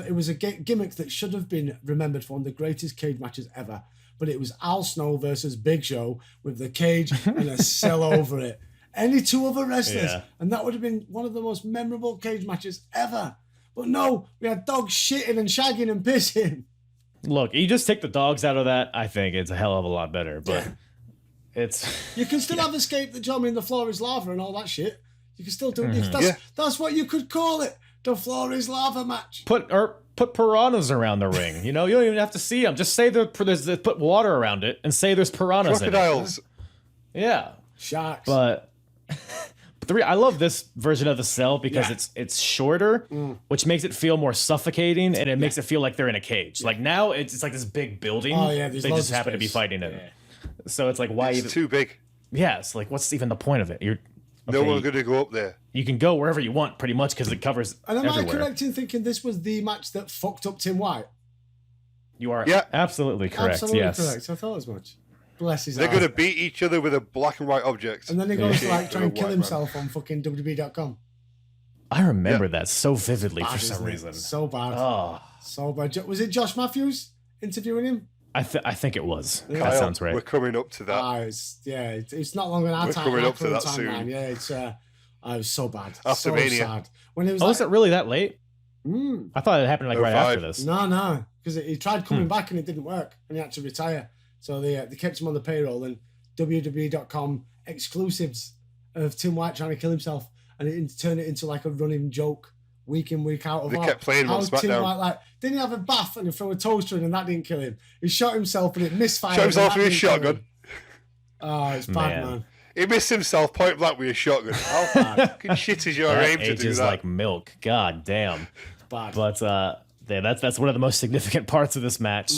It was a gimmick that should have been remembered for one of the greatest cage matches ever. But it was Al Snow versus Big Show with the cage and a cell over it. Any two other wrestlers, and that would have been one of the most memorable cage matches ever. But no, we had dogs shitting and shagging and pissing. Look, you just take the dogs out of that, I think it's a hell of a lot better. But it's You can still have Escape the Johnny and the floor is lava and all that shit. You can still do it. That's what you could call it. The floor is lava match. put piranhas around the ring. You know, you don't even have to see them. Just say put water around it and say there's piranhas Crocodiles. in it. Yeah, Sharks. but I love this version of the cell because it's shorter, which makes it feel more suffocating, and it makes it feel like they're in a cage. Like now, it's like this big building. Oh, yeah, there's they loads just of happen to be space. fighting in. So it's like why It's even? too big. Yeah, it's like what's even the point of it? No one's going to go up there. You can go wherever you want, pretty much, because it covers and am everywhere. I correct in thinking this was the match that fucked up Tim White? You are Yeah. absolutely correct. Absolutely yes. correct. I thought as much. Bless his They're heart. going to beat each other with a black and white object. And then he goes to like try and With a kill white himself on fucking WWE.com. I remember that so vividly Bad, for some isn't it? reason. So bad. Oh, So bad. Was it Josh Matthews interviewing him? I think it was. Yeah. That Kyle, sounds right. We're coming up to that. It's not long on our We're time. coming our up to that current soon. timeline. Yeah, it's it was so bad. After so Mania. sad. When it was Oh, like, was it really that late? mm, I thought it happened like right 05. after this. no, because he tried coming back and it didn't work, and he had to retire. So they kept him on the payroll, and WWE.com exclusives of Tim White trying to kill himself, and it turned it into like a running joke week in, week out. Of They kept playing him on Tim SmackDown. White, like, didn't he have a bath and he threw a toaster in and that didn't kill him? He shot himself and it misfired. Shot himself and that with a didn't kill shotgun. him. Oh, it's bad, man. He missed himself point blank with a shotgun. How fucking shit is your That aim to do ages that? like milk. God damn. Bad. But yeah, that's one of the most significant parts of this match.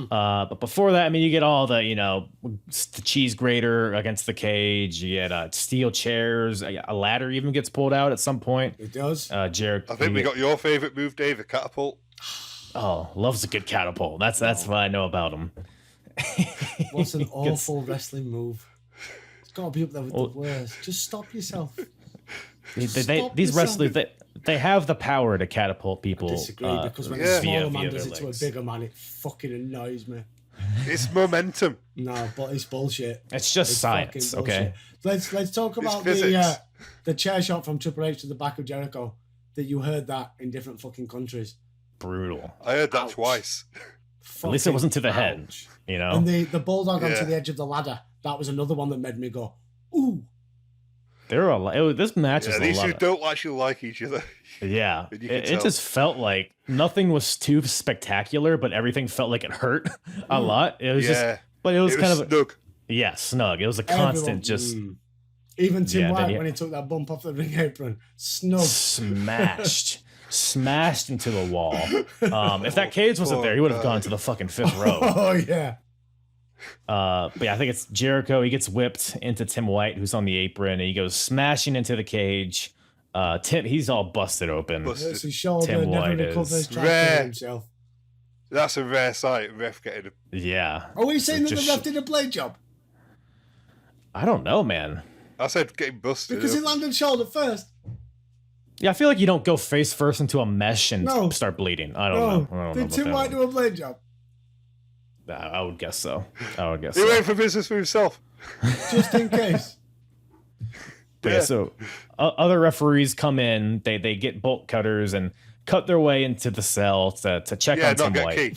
But before that, I mean, you get all the the cheese grater against the cage. You get steel chairs. A ladder even gets pulled out at some point. It does. Jericho. I think we got your favourite move, Dave, the catapult. Oh, loves a good catapult. That's what I know about him. What's an awful wrestling move? It's got to be up there with the worst. Just stop yourself. These yourself. wrestlers, they have the power to catapult people. Disagree because when yeah. a smaller man via does their it to a legs. bigger man, it fucking annoys me. It's momentum. No, but it's bullshit. It's just It's science, fucking okay? bullshit. Let's talk about physics. the chair shot from Triple H to the back of Jericho. That you heard that in different fucking countries. Brutal. I heard that Ouch. twice. At least it Fucking wasn't to the head, ouch. you know? And the bulldog onto Yeah. the edge of the ladder. That was another one that made me go, ooh. There were a lot. This match Yeah, is a these lot. two don't actually like each other. Yeah, You can it tell. just felt like nothing was too spectacular, but everything felt like it hurt a lot. It was Yeah. just, but it was It kind was of snug. snug. It was a Everyone- constant, just Even Tim Yeah, then White, he- when he took that bump off the ring apron, snug. smashed into the wall. If that cage wasn't there, he would have gone to the fucking fifth row. Oh, yeah. But yeah, I think it's Jericho. He gets whipped into Tim White, who's on the apron, and he goes smashing into the cage. He's all busted open. Busted. It's his shoulder, Tim never White recovers, is trying to rare. kill himself. That's a rare sight. Ref getting a... Yeah. Are we saying that the just- ref did a blade job? I don't know, man. I said getting busted. Because he landed shoulder first. Yeah, I feel like you don't go face first into a mesh and No. start bleeding. I don't know. Did Tim White do a blade job? I would guess so. He went for business for himself. Just in case. But yeah, so other referees come in. They get bolt cutters and cut their way into the cell to check on Tim White. Key.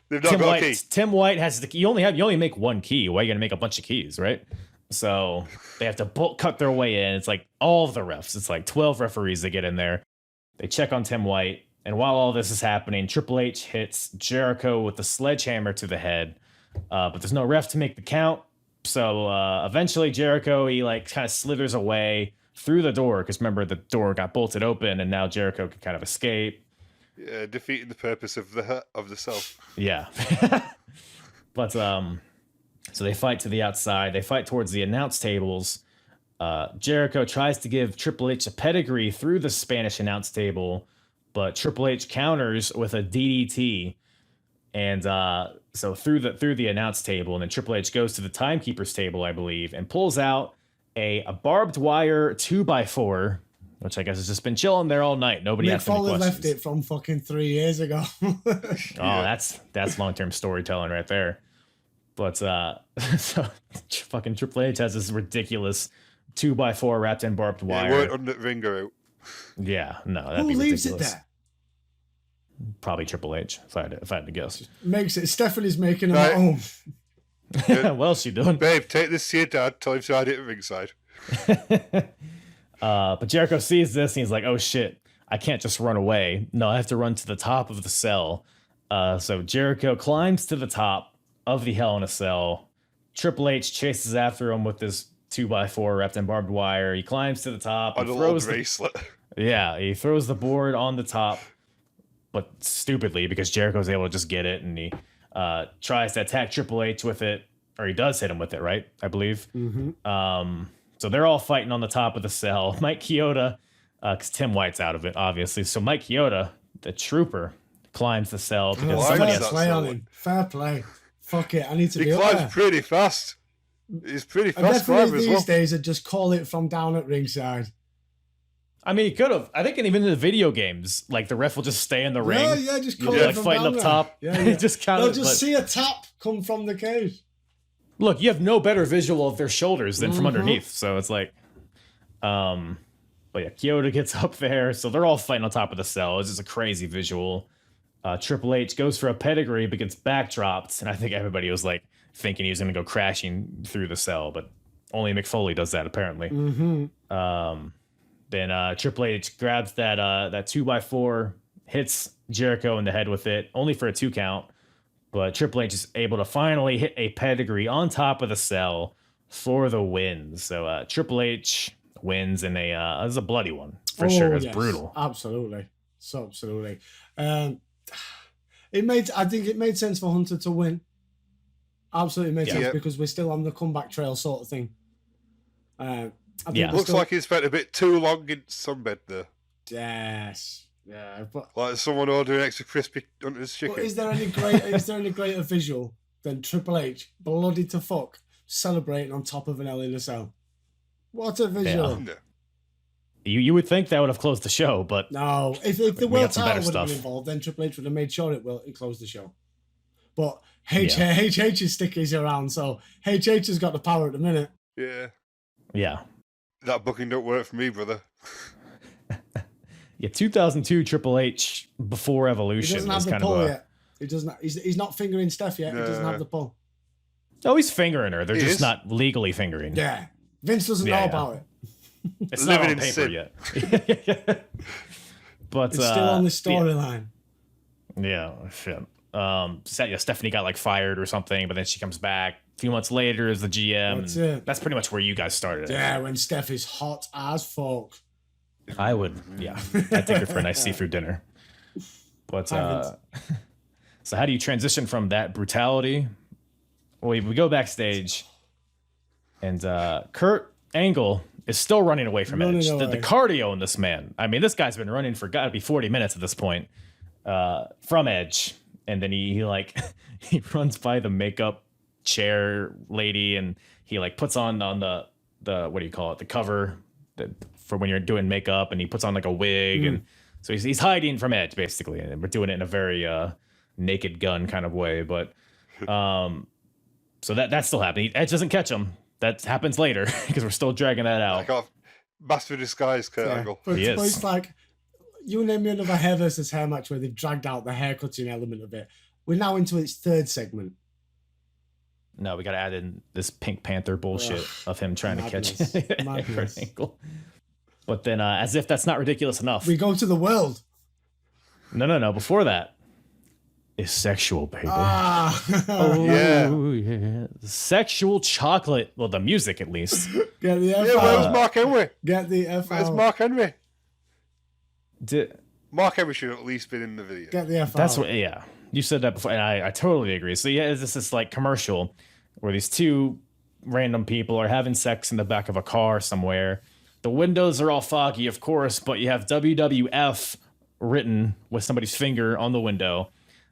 They've not got a key. Tim White has the key. You only make one key. Why are you gonna make a bunch of keys, right? So they have to bolt cut their way in. It's like all of the refs. It's like 12 referees that get in there. They check on Tim White. And while all this is happening, Triple H hits Jericho with the sledgehammer to the head. But there's no ref to make the count. So eventually Jericho, he like kind of slithers away through the door. Because remember, the door got bolted open and now Jericho can kind of escape. Yeah, defeating the purpose of the cell. Yeah. But so they fight to the outside. They fight towards the announce tables. Jericho tries to give Triple H a pedigree through the Spanish announce table, but Triple H counters with a DDT. And so through the announce table, and then Triple H goes to the timekeeper's table, I believe, and pulls out a barbed wire 2x4, which I guess has just been chilling there all night. Nobody Mick asked any Foley questions. left it from fucking 3 years ago. That's long-term storytelling right there. But so fucking Triple H has this ridiculous 2x4 wrapped in barbed wire. Yeah, weren't under ringer out. Yeah, no, that'd Who be leaves it ridiculous. there? Probably Triple H, if I had to guess. Makes it. Stephanie's making them Right. at home. What else you doing? Babe, take this to your dad. Tell him to hide it at ringside. But Jericho sees this and he's like, oh shit, I can't just run away. No, I have to run to the top of the cell. So Jericho climbs to the top of the Hell in a Cell. Triple H chases after him with this 2x4 wrapped in barbed wire. He climbs to the top. On He a little throws bracelet. he throws the board on the top, but stupidly because Jericho's able to just get it, and he tries to attack Triple H with it, or he does hit him with it, right? I believe. Mm-hmm. So they're all fighting on the top of the cell. Mike Chioda, because Tim White's out of it, obviously. So Mike Chioda, the trooper, climbs the cell because Why somebody is has that Play so on late? him. Fair play. Fuck it. I need to He be up climbs there. pretty fast. He's pretty I fast definitely climber as these well. days I'd just call it from down at ringside. I mean, he could have. I think even in the video games, like the ref will just stay in the ring. Yeah, just call You're it like from fighting down up there. top. Yeah. Just kind They'll of. just see a tap come from the cage. Look, you have no better visual of their shoulders than from Mhm. underneath. So it's like, but yeah, Chioda gets up there. So they're all fighting on top of the cell. It's just a crazy visual. Triple H goes for a pedigree, but gets backdropped. And I think everybody was like thinking he was going to go crashing through the cell, but only Mick Foley does that apparently. Mm-hmm. Then Triple H grabs that 2x4, hits Jericho in the head with it, only for a 2 count. But Triple H is able to finally hit a pedigree on top of the cell for the win. So Triple H wins in a it was a bloody one for sure. It's brutal. Absolutely. So absolutely. I think it made sense for Hunter to win. Absolutely made sense Yeah. because we're still on the comeback trail sort of thing. I think Yeah. we're Looks still- like he spent a bit too long in sunbed there. Yes. Yeah, but Like someone ordering extra crispy Hunter's chicken. is there any greater visual than Triple H bloody to fuck celebrating on top of an Hell in a Cell? What a visual! Yeah. You would think that would have closed the show, but No, if the We world got some title better would have been stuff. involved, then Triple H would have made sure it closed the show. But Yeah. HH's stickies around, so HH has got the power at the minute. Yeah. yeah. That booking don't work for me, brother. Yeah, 2002 Triple H before He Evolution doesn't have was the kind pull of a... yet. He doesn't. He's not fingering Steph yet. He doesn't have the pull. Oh, he's fingering her. They're He just is? not legally fingering. Yeah, Vince doesn't Yeah, know yeah. about it. It's not Living on in paper sin. yet. But It's still on the yeah. storyline. Yeah, shit. Stephanie got like fired or something, but then she comes back a few months later as the GM. That's and it. That's pretty much where you guys started. Yeah, when Steph is hot as fuck. I would, yeah. I'd take her for a nice seafood dinner. But so how do you transition from that brutality? Well, we go backstage, and Kurt Angle is still running away from Running Edge. The away. cardio in this man. I mean, this guy's been running for gotta be 40 minutes at this point from Edge, and then he like he runs by the makeup chair lady, and he like puts on the what do you call it, the cover, the for when you're doing makeup, and he puts on like a wig, and so he's hiding from Edge basically, and we're doing it in a very Naked Gun kind of way. But so that's still happening. Edge doesn't catch him. That happens later because we're still dragging that out. I got master disguise Kurt Angle. But He is. it's like, you name me another hair versus hair match where they've dragged out the hair cutting element of it. We're now into its third segment. No, we got to add in this Pink Panther bullshit of him trying to catch Madness. Kurt Angle. But then, as if that's not ridiculous enough. We go to the world. No. Before that is sexual, baby. Oh, Yeah. Sexual chocolate. Well, the music at least. Get the F Yeah, out. where's Mark Henry? Get the F Where's out. Mark Henry? Did, Mark Henry should have at least been in the video. Get the F That's out. what, yeah. You said that before, and I totally agree. So yeah, it's this like commercial where these two random people are having sex in the back of a car somewhere. The windows are all foggy, of course, but you have WWF written with somebody's finger on the window.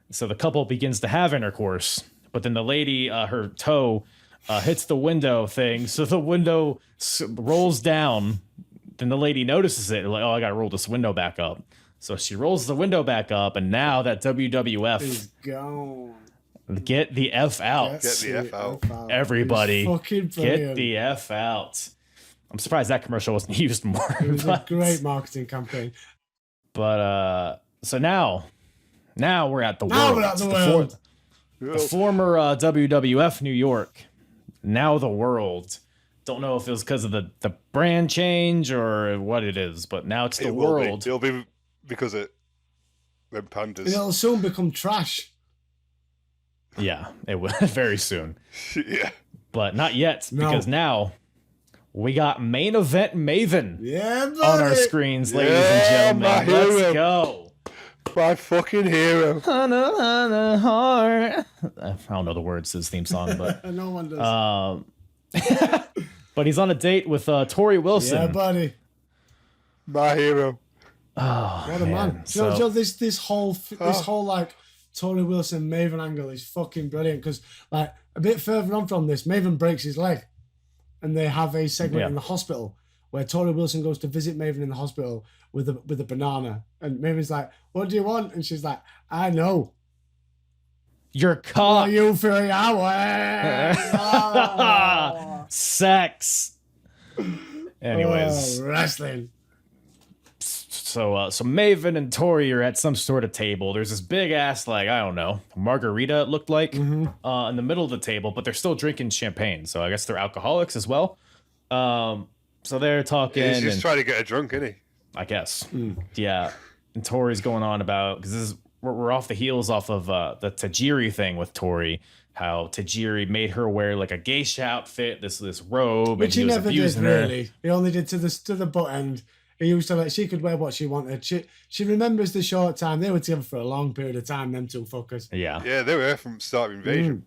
So the couple begins to have intercourse, but then the lady, her toe hits the window thing, so the window rolls down. Then the lady notices it, like, oh, I gotta roll this window back up. So she rolls the window back up, and now that WWF He's gone. get the F out. Get the F out. Everybody, It was fucking get brilliant. the F out. I'm surprised that commercial wasn't used more. It was a but, great marketing campaign. but so now we're at the Now world. we're at the The world. the former WWF New York, now the world. Don't know if it was because of the brand change or what it is, but now it's the It will world. be. It'll be because it them pandas. It'll soon become trash. Yeah, it will very soon, Yeah. but not yet No. because now we got main event Maven Yeah, buddy. on our screens, ladies and Yeah, gentlemen. my Let's hero. go. My fucking hero. I don't know the words to this theme song, but No one does. but he's on a date with Tori Wilson. Yeah, buddy. My hero. Oh, What a man. So, Joe, this whole like Tony Wilson Maven angle is fucking brilliant because like a bit further on from this, Maven breaks his leg, and they have a segment Yeah. in the hospital where Tony Wilson goes to visit Maven in the hospital with a banana, and Maven's like, "What do you want?" And she's like, "I know. you're Are caught. you 3 hours?" Oh. Sex. Anyways, Oh, wrestling. so Maven and Tori are at some sort of table. There's this big ass, like, I don't know, margarita it looked like, in the middle of the table, but they're still drinking champagne. So I guess they're alcoholics as well. So they're talking. He's just and, trying to get a drunk, isn't he? I guess. Yeah. And Tori's going on about, because we're off the heels off of the Tajiri thing with Tori. How Tajiri made her wear like a geisha outfit, this robe, Which and he he was never did, abusing her. really. He only did to the butt end. He used to she could wear what she wanted. She remembers the short time. They were together for a long period of time, them two fuckers. Yeah. Yeah, they were there from start of invasion.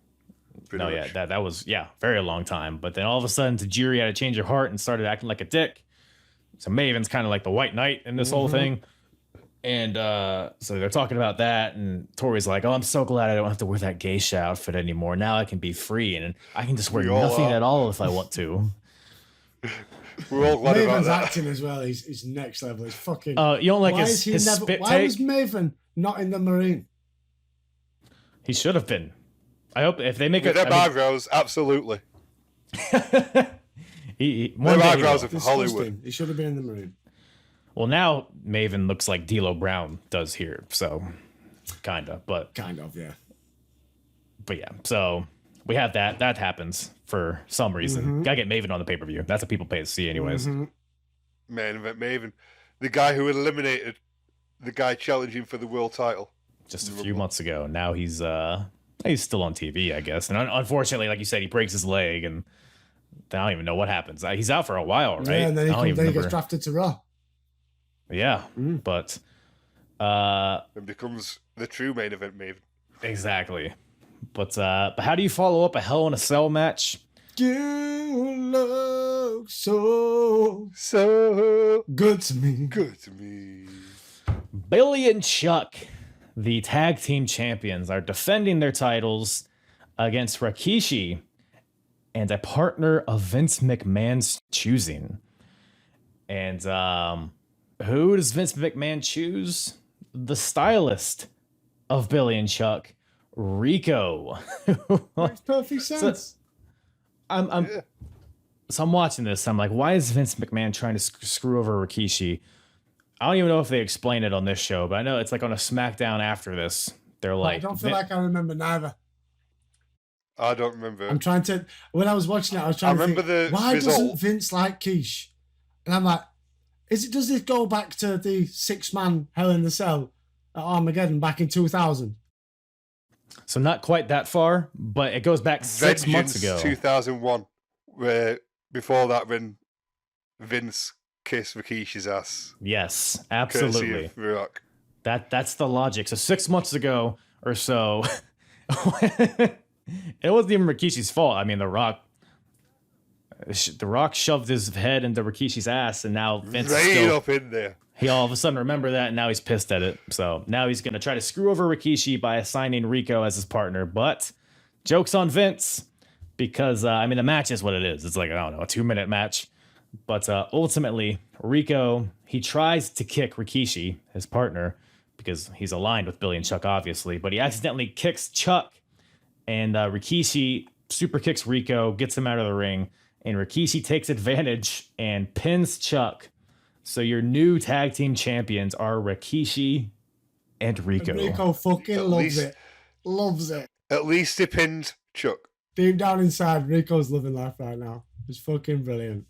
Pretty No, much. yeah, that was very long time. But then all of a sudden, Tajiri had to change her heart and started acting like a dick. So Maven's kind of like the white knight in this whole thing. And so they're talking about that, and Tori's like, "Oh, I'm so glad I don't have to wear that geisha outfit anymore. Now I can be free, and I can just wear We all nothing are. at all if I want to." We're all glad about Maven's that. acting as well. He's next level. He's fucking. You don't like why his is he his never? spit Why take? was Maven not in the Marine? He should have been. I hope if they make With it. them eyebrows, absolutely. One Them day he eyebrows will. are for Hollywood. Disgusting. He should have been in the Marine. Well, now Maven looks like D'Lo Brown does here, so kinda, but Kind of, yeah. yeah. So we have that. That happens for some reason. Gotta get Maven on the pay-per-view. That's what people pay to see, anyways. Man event Maven. The guy who eliminated the guy challenging for the world title. Just a few months ago. Now he's still on TV, I guess. And unfortunately, like you said, he breaks his leg, and I don't even know what happens. He's out for a while, right? Yeah, and then I don't he even gets remember. drafted to Raw. Yeah, but And becomes the true main event Maven. exactly. But how do you follow up a Hell in a Cell match? You look so good to me. Good to me. Billy and Chuck, the tag team champions, are defending their titles against Rikishi and a partner of Vince McMahon's choosing. And who does Vince McMahon choose? The stylist of Billy and Chuck, Rico. Makes perfect sense. So I'm watching this. I'm like, why is Vince McMahon trying to screw over Rikishi? I don't even know if they explain it on this show, but I know it's like on a SmackDown after this. They're like, I don't feel like I remember neither. I don't remember. I'm trying to. When I was watching it, I was trying to think, why doesn't Vince like Quiche? And I'm like, does this go back to the 6-man Hell in the Cell at Armageddon back in 2000? So not quite that far, but it goes back 6 months ago. 2001, where before that when Vince kissed Rikishi's ass. Yes, absolutely. Rock. That's the logic. So 6 months ago or so, it wasn't even Rikishi's fault. I mean, The Rock shoved his head into Rikishi's ass, and now Vince up in there. He all of a sudden remembered that, and now he's pissed at it. So now he's going to try to screw over Rikishi by assigning Rico as his partner. But joke's on Vince, because, I mean, the match is what it is. It's like, I don't know, a 2-minute match. But ultimately, Rico, he tries to kick Rikishi, his partner, because he's aligned with Billy and Chuck, obviously. But he accidentally kicks Chuck, and Rikishi super kicks Rico, gets him out of the ring. And Rikishi takes advantage and pins Chuck. So your new tag team champions are Rikishi and Rico. And Rico fucking loves it. Loves it. At least he pinned Chuck. Deep down inside, Rico's loving life right now. It's fucking brilliant.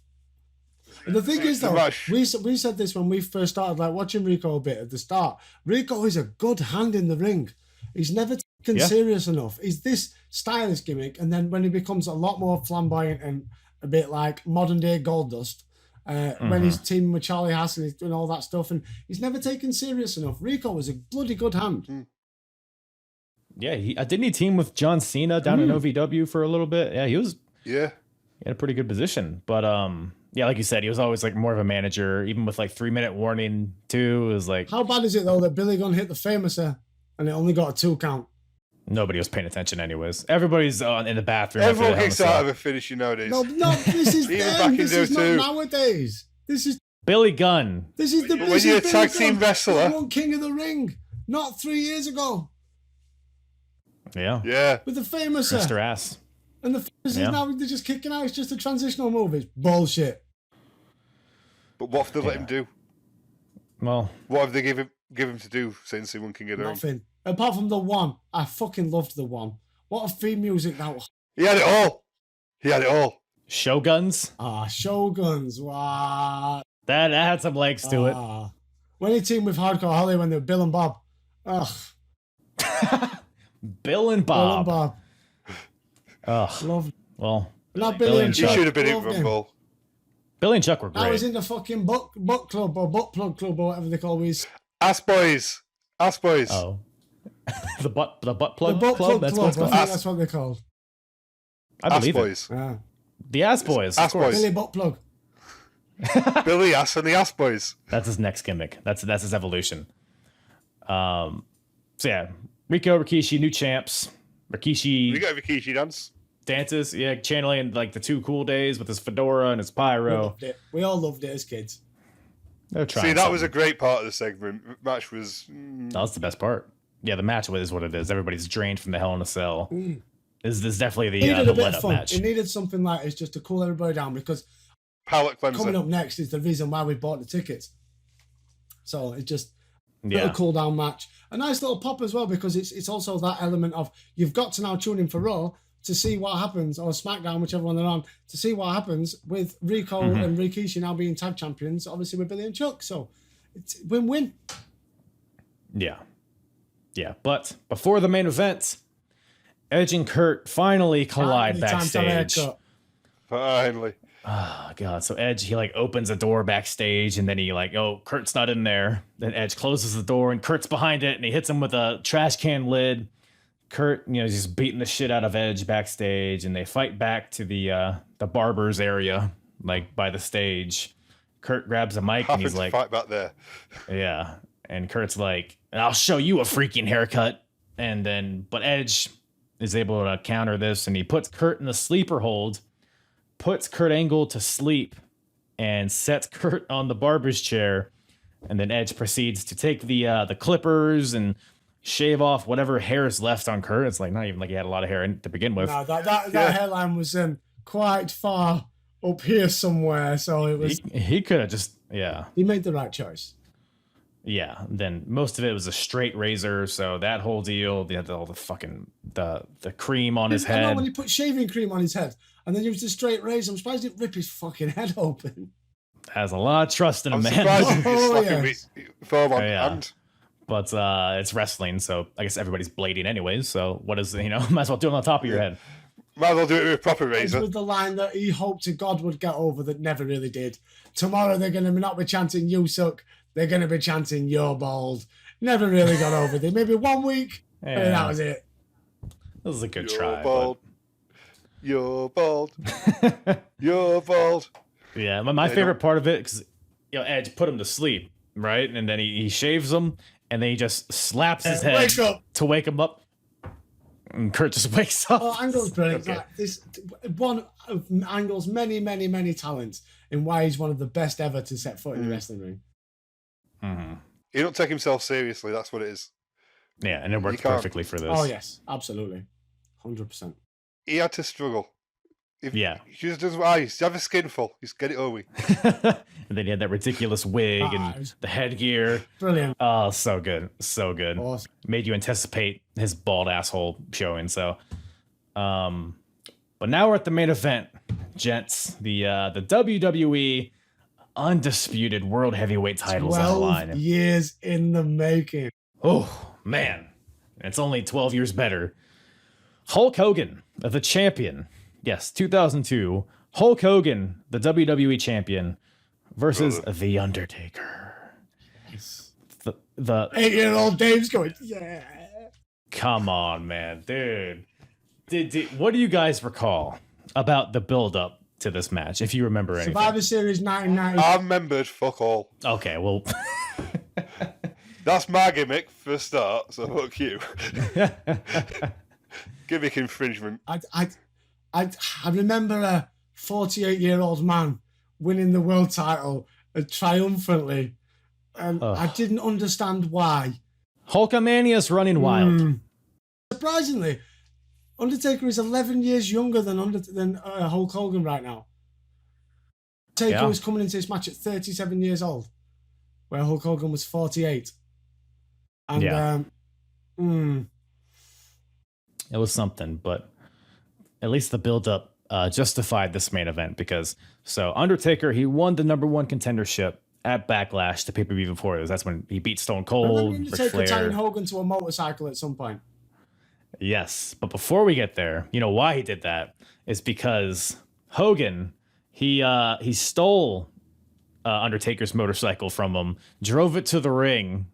And the thing is, though, we said this when we first started like watching Rico a bit at the start. Rico is a good hand in the ring. He's never taken serious enough. He's this stylish gimmick, and then when he becomes a lot more flamboyant and a bit like modern day Goldust, when he's teaming with Charlie Haas and he's doing all that stuff, and he's never taken serious enough. Rico was a bloody good hand. Yeah, didn't he team with John Cena down in OVW for a little bit? Yeah, he had a pretty good position. But yeah, like you said, he was always like more of a manager, even with like 3-minute warning too. It was like, how bad is it though that Billy Gunn hit the Famouser and it only got a 2 count? Nobody was paying attention anyways. Everybody's in the bathroom. Everyone kicks out of a finisher nowadays. No, this is them. This is not nowadays. This is Billy Gunn. This is the when you're a tag team wrestler. He won King of the Ring not 3 years ago. Yeah. With the Famouser. Mr. Ass. And the Famouser now they're just kicking out. It's just a transitional move. It's bullshit. But what if they let him do? Well, what have they give him to do since he won King of the Ring? Nothing. Apart from the one. I fucking loved the one. What a theme music that was. He had it all. Shoguns? Shoguns. Wow. That had some legs to it. When he teamed with Hardcore Holly when they were Bill and Bob. Ugh. Bill and Bob. Ugh. Loved. Well, not Billy and Chuck. He should have been in Rumble. Billy and Chuck were great. I was in the fucking book club or butt plug club or whatever they call these. Ass boys. Oh. the butt plug club? That's what it's called. I think that's what they're called. I believe boys. It. The Ass Boys. Ass Boys. Billy Butt Plug. Billy Ass and the Ass Boys. That's his next gimmick. That's his evolution. So yeah, Rico, Rikishi, new champs. Rikishi. We got Rikishi dance. Dances, channeling like the 2 Cool Days with his fedora and his pyro. We all loved it as kids. See, that was a great part of the segment. Match was. That was the best part. Yeah, the match is what it is. Everybody's drained from the Hell in a Cell. This is definitely the let-up match. It needed something like this just to cool everybody down because palate cleanser. Coming up next is the reason why we bought the tickets. So it just a cool down match. A nice little pop as well because it's also that element of you've got to now tune in for Raw to see what happens, or SmackDown, whichever one they're on, to see what happens with Rico and Rikishi now being tag champions, obviously with Billy and Chuck. So it's win-win. Yeah. But before the main event, Edge and Kurt finally collide backstage. Finally. Oh, God. So Edge, he opens a door backstage and then he Kurt's not in there. Then Edge closes the door and Kurt's behind it and he hits him with a trash can lid. Kurt, he's just beating the shit out of Edge backstage and they fight back to the barber's area, by the stage. Kurt grabs a mic and he's like, fight back there. Yeah. And Kurt's like, I'll show you a freaking haircut. But Edge is able to counter this and he puts Kurt in the sleeper hold, puts Kurt Angle to sleep, and sets Kurt on the barber's chair. And then Edge proceeds to take the clippers and shave off whatever hair is left on Kurt. It's like not even like he had a lot of hair to begin with. No, that hairline was quite far up here somewhere. So it was. He could have just He made the right choice. Yeah. Then most of it was a straight razor. So that whole deal, they had all the fucking the cream on his head. I know when he put shaving cream on his head and then used a straight razor. I'm surprised he didn't rip his fucking head open. Has a lot of trust in a man. Hand. But it's wrestling, so I guess everybody's blading anyways. So what is might as well do it on the top of your head. Might as well do it with a proper razor. With the line that he hoped to God would get over that never really did. Tomorrow they're going to not be chanting "You suck." They're going to be chanting "You're bald." Never really got over it. Maybe 1 week, and that was it. This is a good You're try. Bald. You're bald. You're bald. Yeah, my favorite part of it, because Edge put him to sleep, right? And then he shaves him, and then he just slaps his head to wake him up. And Kurt just wakes up. Oh, Angle's brilliant. Okay. Like, this one of Angle's many, many, many talents in why he's one of the best ever to set foot in the wrestling ring. Mm-hmm. He don't take himself seriously. That's what it is. Yeah, and it worked perfectly for this. Oh yes, absolutely, 100%. He had to struggle. He just doesn't. He's have a skinful. He's get it over. And then he had that ridiculous wig and the headgear. Brilliant. Oh, so good, so good. Awesome. Made you anticipate his bald asshole showing. So, but now we're at the main event, gents. The WWE Undisputed World Heavyweight titles on the line. 12 years in the making. Oh man, it's only 12 years better. Hulk Hogan, the champion. Yes, 2002. Hulk Hogan, the WWE champion, versus The Undertaker. Yes. The 8-year-old Dave's going, yeah. Come on, man, dude. What do you guys recall about the build-up to this match, if you remember anything? Survivor Series 1990. I remembered fuck all. Okay, well... That's my gimmick for a start, so fuck you. Gimmick infringement. I remember a 48-year-old man winning the world title triumphantly, and I didn't understand why. Hulkamania's running wild. Surprisingly, Undertaker is 11 years younger than Hulk Hogan right now. Taker was coming into this match at 37 years old, where Hulk Hogan was 48. And it was something, but at least the build-up justified this main event because Undertaker, he won the #1 contendership at Backlash, the pay-per-view before this. That's when he beat Stone Cold, Ric Flair. Tying Hogan to a motorcycle at some point. Yes, but before we get there, you know why he did that is because Hogan, he stole Undertaker's motorcycle from him, drove it to the ring,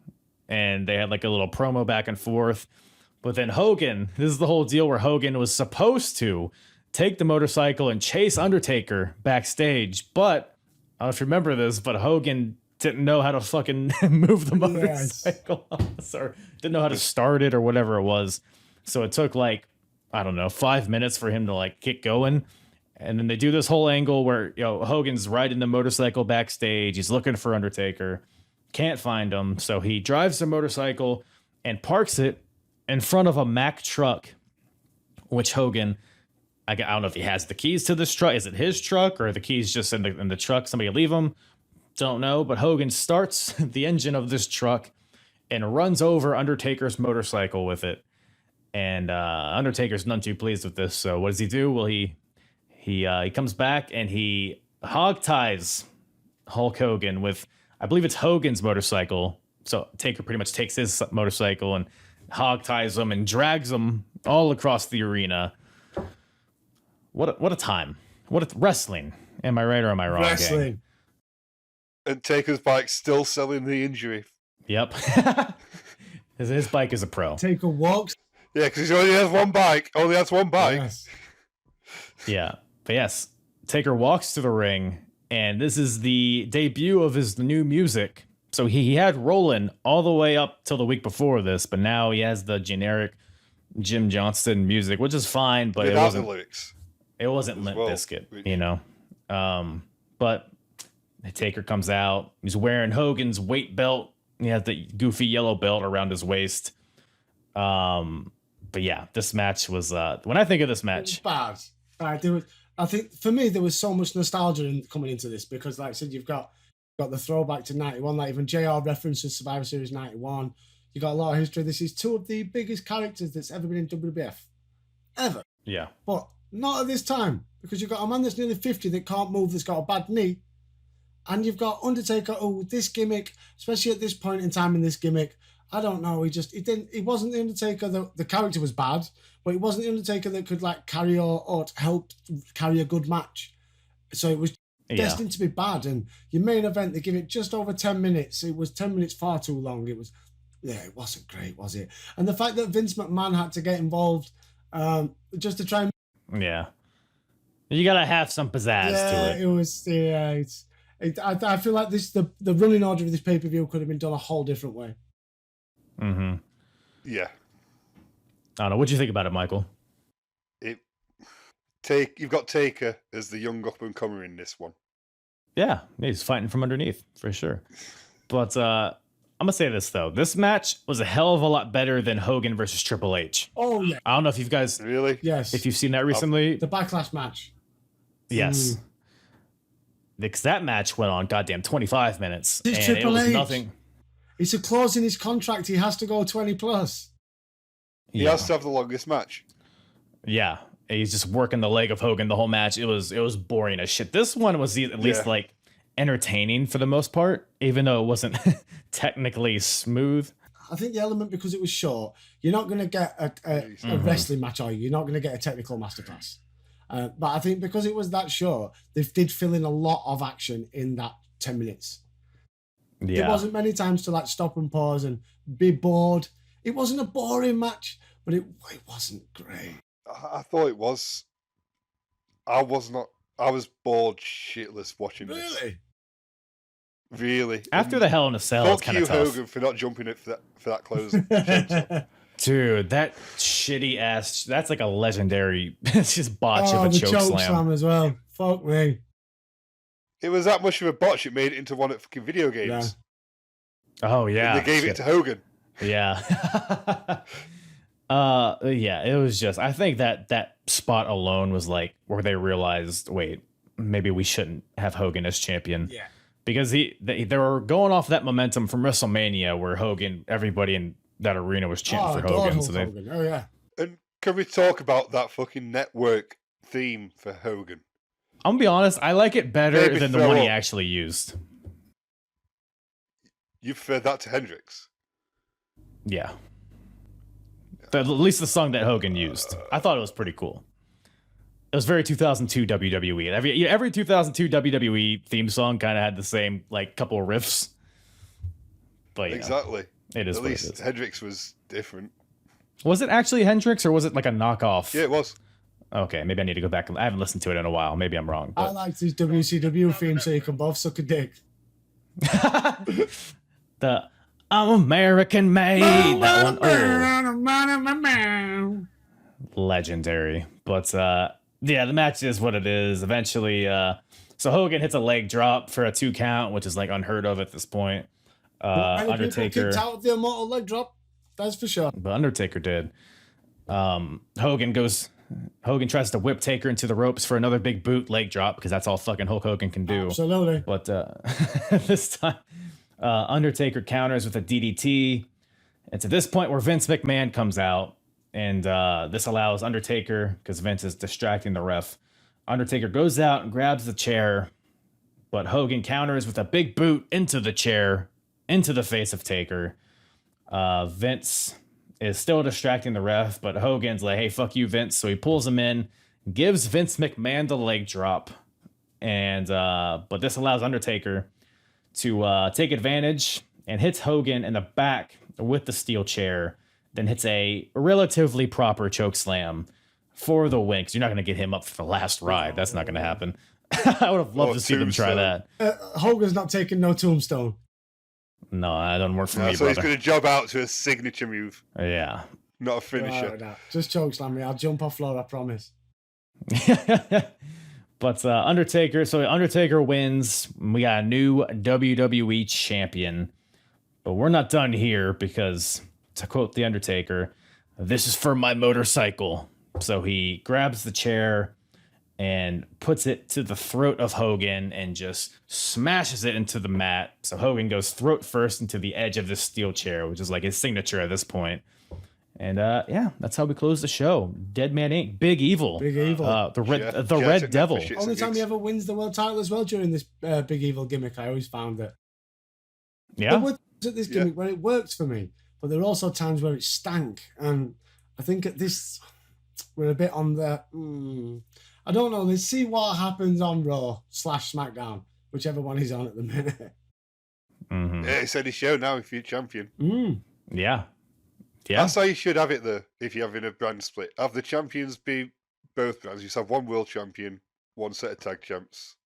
and they had like a little promo back and forth. But then Hogan, this is the whole deal where Hogan was supposed to take the motorcycle and chase Undertaker backstage. But I don't know if you remember this, but Hogan didn't know how to fucking move the motorcycle. Or didn't know how to start it or whatever it was. So it took 5 minutes for him to get going. And then they do this whole angle where, Hogan's riding the motorcycle backstage. He's looking for Undertaker. Can't find him. So he drives the motorcycle and parks it in front of a Mack truck, which Hogan, I don't know if he has the keys to this truck. Is it his truck or are the keys just in the truck? Somebody leave them? Don't know. But Hogan starts the engine of this truck and runs over Undertaker's motorcycle with it. And Undertaker's none too pleased with this. So what does he do? Well, he comes back and he hog ties Hulk Hogan with, I believe it's Hogan's motorcycle. So Taker pretty much takes his motorcycle and hog ties him and drags him all across the arena. What a time. What a wrestling. Am I right or am I wrong? Wrestling. Gang? And Taker's bike still selling the injury. Yep. His bike is a pro. Taker walks. Yeah, because he only has one bike. Yes. Yeah. But yes, Taker walks to the ring, and this is the debut of his new music. So he had Rollin' all the way up till the week before this, but now he has the generic Jim Johnston music, which is fine, but without the lyrics. It wasn't Limp Bizkit, But Taker comes out. He's wearing Hogan's weight belt. He has the goofy yellow belt around his waist. But yeah, this match was when I think of this match, bad. I think for me there was so much nostalgia coming into this because, like I said, you've got the throwback to '91. Like even JR references Survivor Series '91. You got a lot of history. This is two of the biggest characters that's ever been in WWF, ever. Yeah, but not at this time because you've got a man that's nearly 50 that can't move, that's got a bad knee, and you've got Undertaker. Oh, this gimmick, especially at this point in time in this gimmick. I don't know. He wasn't the Undertaker. The character was bad, but he wasn't the Undertaker that could like carry or help carry a good match. So it was destined to be bad. And your main event, they give it just over 10 minutes. It was 10 minutes far too long. It wasn't great, was it? And the fact that Vince McMahon had to get involved just to try and you gotta have some pizzazz to it. It was. Yeah, I feel like the running order of this pay-per-view could have been done a whole different way. Mm-hmm. Yeah. I don't know. What do you think about it, Michael? You've got Taker as the young up and comer in this one. Yeah, he's fighting from underneath for sure. But I'm gonna say this though: this match was a hell of a lot better than Hogan versus Triple H. Oh yeah. I don't know if you guys really, if you've seen that recently. The Backlash match. Yes. Because that match went on goddamn 25 minutes. It's and Triple it was H. nothing. It's a clause in his contract. He has to go 20 plus. He has to have the longest match. Yeah. He's just working the leg of Hogan the whole match. It was boring as shit. This one was at least like entertaining for the most part, even though it wasn't technically smooth. I think the element, because it was short, you're not going to get a wrestling match, are you? You're not going to get a technical masterclass. But I think because it was that short, they did fill in a lot of action in that 10 minutes. Yeah. There wasn't many times to like stop and pause and be bored. It wasn't a boring match, but it wasn't great. I thought it was. I was not. I was bored shitless watching this. Really? After the Hell in a Cell, it's kind of tough. Hogan for not jumping it for that close. Dude, that shitty ass. That's like a legendary. It's just botch of a choke slam as well. Fuck me. It was that much of a botch. It made it into one of fucking video games. Yeah. Oh yeah. And they gave it to Hogan. Yeah. Yeah. It was just. I think that spot alone was like where they realized, wait, maybe we shouldn't have Hogan as champion. Yeah. Because they were going off that momentum from WrestleMania, where Hogan, everybody in that arena was chanting for Hogan. So Hogan. Oh yeah. And can we talk about that fucking network theme for Hogan? I'm gonna be honest, I like it better than the one he actually used. You preferred that to Hendrix? Yeah. At least the song that Hogan used. I thought it was pretty cool. It was very 2002 WWE. Every 2002 WWE theme song kind of had the same like couple of riffs. But exactly. It is. At least Hendrix was different. Was it actually Hendrix or was it like a knockoff? Yeah, it was. Okay, maybe I need to go back. I haven't listened to it in a while. Maybe I'm wrong. But... I liked his WCW theme, so you can both suck a dick. The I'm American made. That one. Oh. Legendary. But yeah, the match is what it is. Eventually, so Hogan hits a leg drop for a 2 count, which is like unheard of at this point. Undertaker kicked out of the immortal leg drop. That's for sure. But Undertaker did. Hogan tries to whip Taker into the ropes for another big boot leg drop because that's all fucking Hulk Hogan can do. Absolutely. But this time, Undertaker counters with a DDT. It's at this point where Vince McMahon comes out, and this allows Undertaker, because Vince is distracting the ref. Undertaker goes out and grabs the chair, but Hogan counters with a big boot into the chair, into the face of Taker. Vince is still distracting the ref, but Hogan's like, hey, fuck you, Vince. So he pulls him in, gives Vince McMahon the leg drop. And but this allows Undertaker to take advantage and hits Hogan in the back with the steel chair, then hits a relatively proper choke slam for the win. Because you're not going to get him up for the last ride. That's not going to happen. I would have loved to see them try that. Hogan's not taking no tombstone. No, that doesn't work for me, so brother. He's going to job out to a signature move. Yeah. Not a finisher. No. Just chokeslam me. I'll jump off floor, I promise. But Undertaker wins. We got a new WWE champion. But we're not done here because, to quote The Undertaker, "This is for my motorcycle." So he grabs the chair and puts it to the throat of Hogan and just smashes it into the mat. So Hogan goes throat first into the edge of this steel chair, which is like his signature at this point. And that's how we close the show. Dead Man Inc. Big Evil. The Red Devil. Only time he ever wins the world title as well during this Big Evil gimmick. I always found it. Yeah. There were times at this gimmick where it worked for me, but there were also times where it stank. And I think at this, we're a bit on the. I don't know. Let's see what happens on Raw / SmackDown, whichever one he's on at the minute. Mm-hmm. Yeah, it's Eddie's show now if you're champion. Yeah. That's how you should have it, though, if you're having a brand split. Have the champions be both brands. You just have one world champion, one set of tag champs.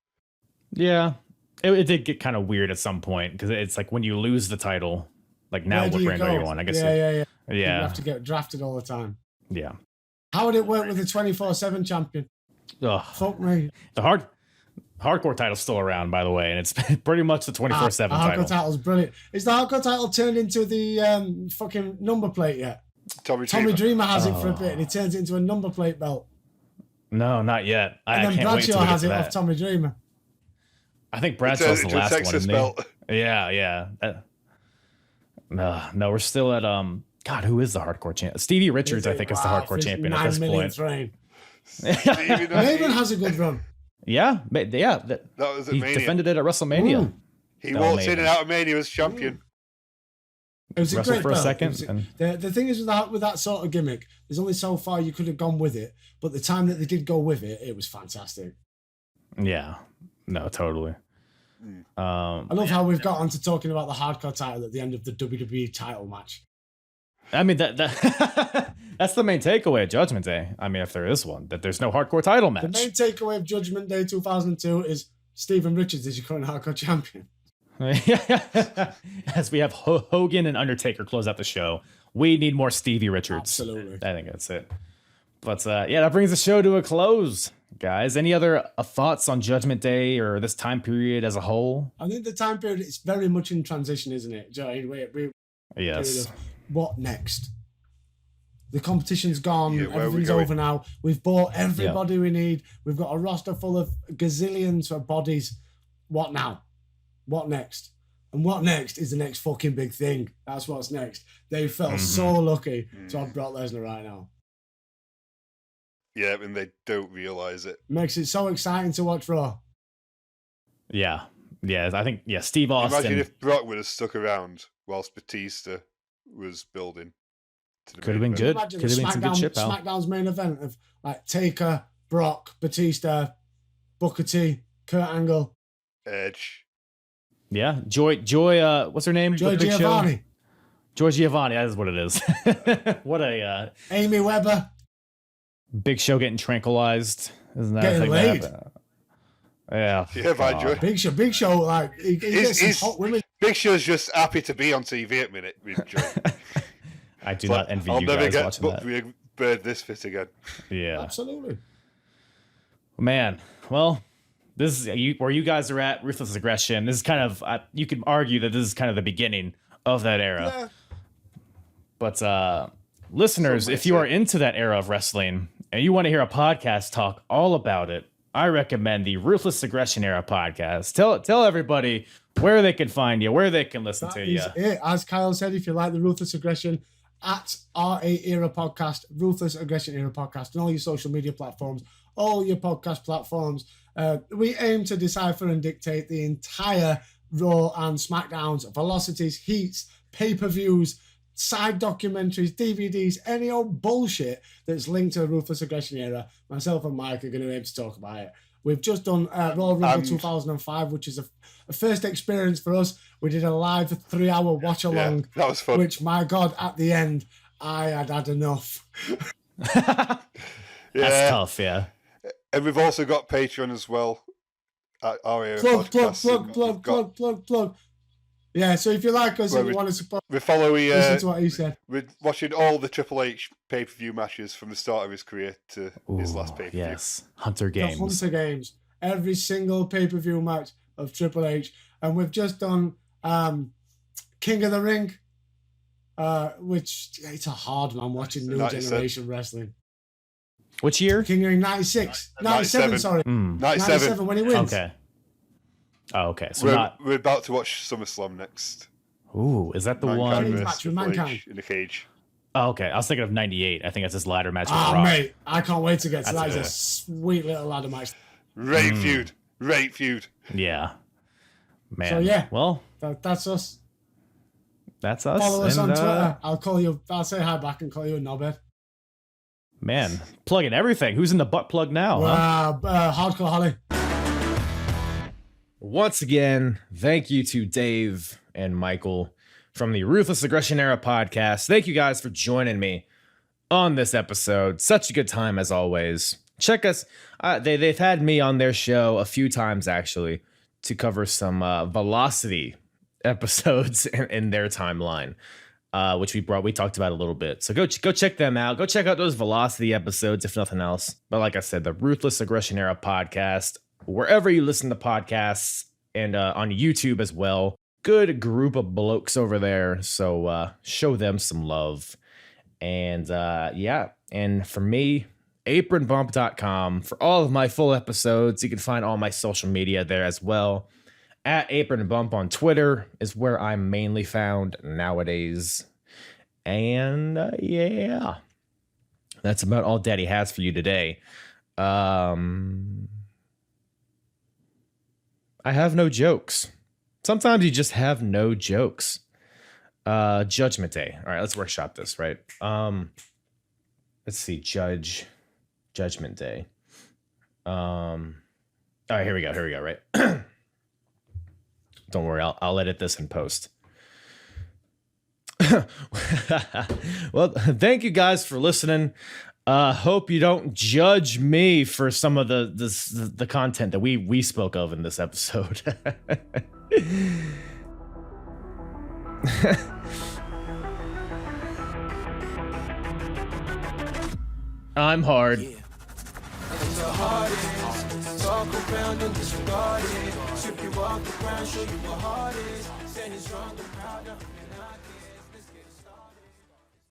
Yeah. It did get kind of weird at some point because it's like when you lose the title, like now what brand are you on? I guess. Yeah. Yeah. You have to get drafted all the time. Yeah. How would it work with the 24/7 champion? Ugh. Fuck me. The hardcore title's still around, by the way, and it's pretty much the 24/7 title. Hardcore title's brilliant. Is the hardcore title turned into the fucking number plate yet? Tommy Dreamer has it for a bit, and he turns it into a number plate belt. No, not yet. And then Bradshaw has it off Tommy Dreamer. I think Bradshaw's the last one. Isn't belt. Yeah. No, we're still at God, who is the hardcore champion? Stevie Richards, I think, is the hardcore champion at this point. Maven has a good run. Yeah. That was at he Mania. Defended it at WrestleMania. He walked in and out of Mania as champion. It was a Wrestled great for a belt. second. The thing is with that sort of gimmick, there's only so far you could have gone with it. But the time that they did go with it, it was fantastic. Yeah. No, totally. I love how we've got onto talking about the hardcore title at the end of the WWE title match. I mean, that's the main takeaway of Judgment Day. I mean, if there is one, that there's no hardcore title match. The main takeaway of Judgment Day 2002 is Steven Richards is your current hardcore champion. As we have Hogan and Undertaker close out the show, we need more Stevie Richards. Absolutely. I think that's it. But that brings the show to a close, guys. Any other thoughts on Judgment Day or this time period as a whole? I think the time period is very much in transition, isn't it, Joey? Yes. What next? The competition's gone. Everything's going? over now. We've bought everybody we need. We've got a roster full of gazillions of bodies. What now? What next? And what next is the next fucking big thing. That's what's next. They felt so lucky to have Brock Lesnar right now. Yeah, and they don't realise it. Makes it so exciting to watch Raw. Yeah. I think, Steve Austin. Imagine if Brock would have stuck around whilst Batista was building. Could have been good. Could have been some good shit, pal. SmackDown's main event of like Taker, Brock, Batista, Booker T, Kurt Angle, Edge. Yeah, Joy. What's her name? Joy Giovanni. Joy Giovanni. That is what it is. What a Amy Weber. Big Show getting tranquilized. Isn't that getting laid? Yeah. Yeah, by Joy. Big Show. Like he gets some hot women. Big Show's just happy to be on TV at minute with Joy. I do not envy I'll you never guys get watching that. bird this fit again. Yeah, absolutely. Man, well, this is where you guys are at. Ruthless Aggression. This is kind of you could argue that this is kind of the beginning of that era. Yeah. But listeners, if you are into that era of wrestling and you want to hear a podcast talk all about it, I recommend the Ruthless Aggression Era Podcast. Tell everybody where they can find you, where they can listen to you. As Kyle said, if you like the Ruthless Aggression, at RA Era Podcast, Ruthless Aggression Era Podcast, and all your social media platforms, all your podcast platforms. We aim to decipher and dictate the entire Raw and SmackDowns, velocities, heats, pay-per-views, side documentaries, DVDs, any old bullshit that's linked to the Ruthless Aggression Era. Myself and Mike are going to aim to talk about it. We've just done Royal Rumble 2005, which is a first experience for us. We did a live 3-hour watch-along. Yeah, that was fun. Which, my God, at the end, I had enough. That's tough, yeah. And we've also got Patreon as well. At our Era Podcast. Plug. Yeah, so if you like us and you want to support, listen to what he said. We're watching all the Triple H pay-per-view matches from the start of his career to his last pay-per-view. Yes, Hunter Games. The Hunter Games. every single pay-per-view match of Triple H. And we've just done King of the Ring, which it's a hard one watching New 97. Generation Wrestling. Which year? King of the Ring 96. 97, sorry. 97 when he wins. Okay. Oh, okay. So we're about to watch SummerSlam next. Ooh, is that the Mankind one? Match versus with Triple H Mankind. in the cage. Oh, okay. I was thinking of 98. I think that's his ladder match with Ah, Rock. mate, I can't wait to get to that. That's It's a sweet little ladder match. Great feud. Great feud. Yeah. Man. So, yeah. Well, That's us. that's us. Follow us and, on Twitter. I'll say hi back and call you a knobhead. Man, plugging everything. Who's in the butt plug now? Huh? Hardcore Holly. Once again, thank you to Dave and Michael from the Ruthless Aggression Era Podcast. Thank you guys for joining me on this episode. Such a good time as always. Check us. They've had me on their show a few times actually to cover some Velocity episodes in their timeline, which we talked about a little bit. So go check them out. Go check out those Velocity episodes if nothing else. But like I said, the Ruthless Aggression Era Podcast, wherever you listen to podcasts, and on YouTube as well. Good group of blokes over there, so show them some love. And yeah, and for me, apronbump.com for all of my full episodes. You can find all my social media there as well. At Apron Bump on Twitter is where I'm mainly found nowadays. And yeah, that's about all Daddy has for you today. I have no jokes. Sometimes you just have no jokes. Judgment Day. All right, let's workshop this, right? Let's see. Judgment Day. All right, here we go, right? Don't worry, I'll edit this in post. Well, thank you guys for listening. Hope you don't judge me for some of the content that we spoke of in this episode. I'm hard. Yeah. And the hardest, talk around and disregard it. Strip you off the ground, show you what hard is. Standing strong and proud of it.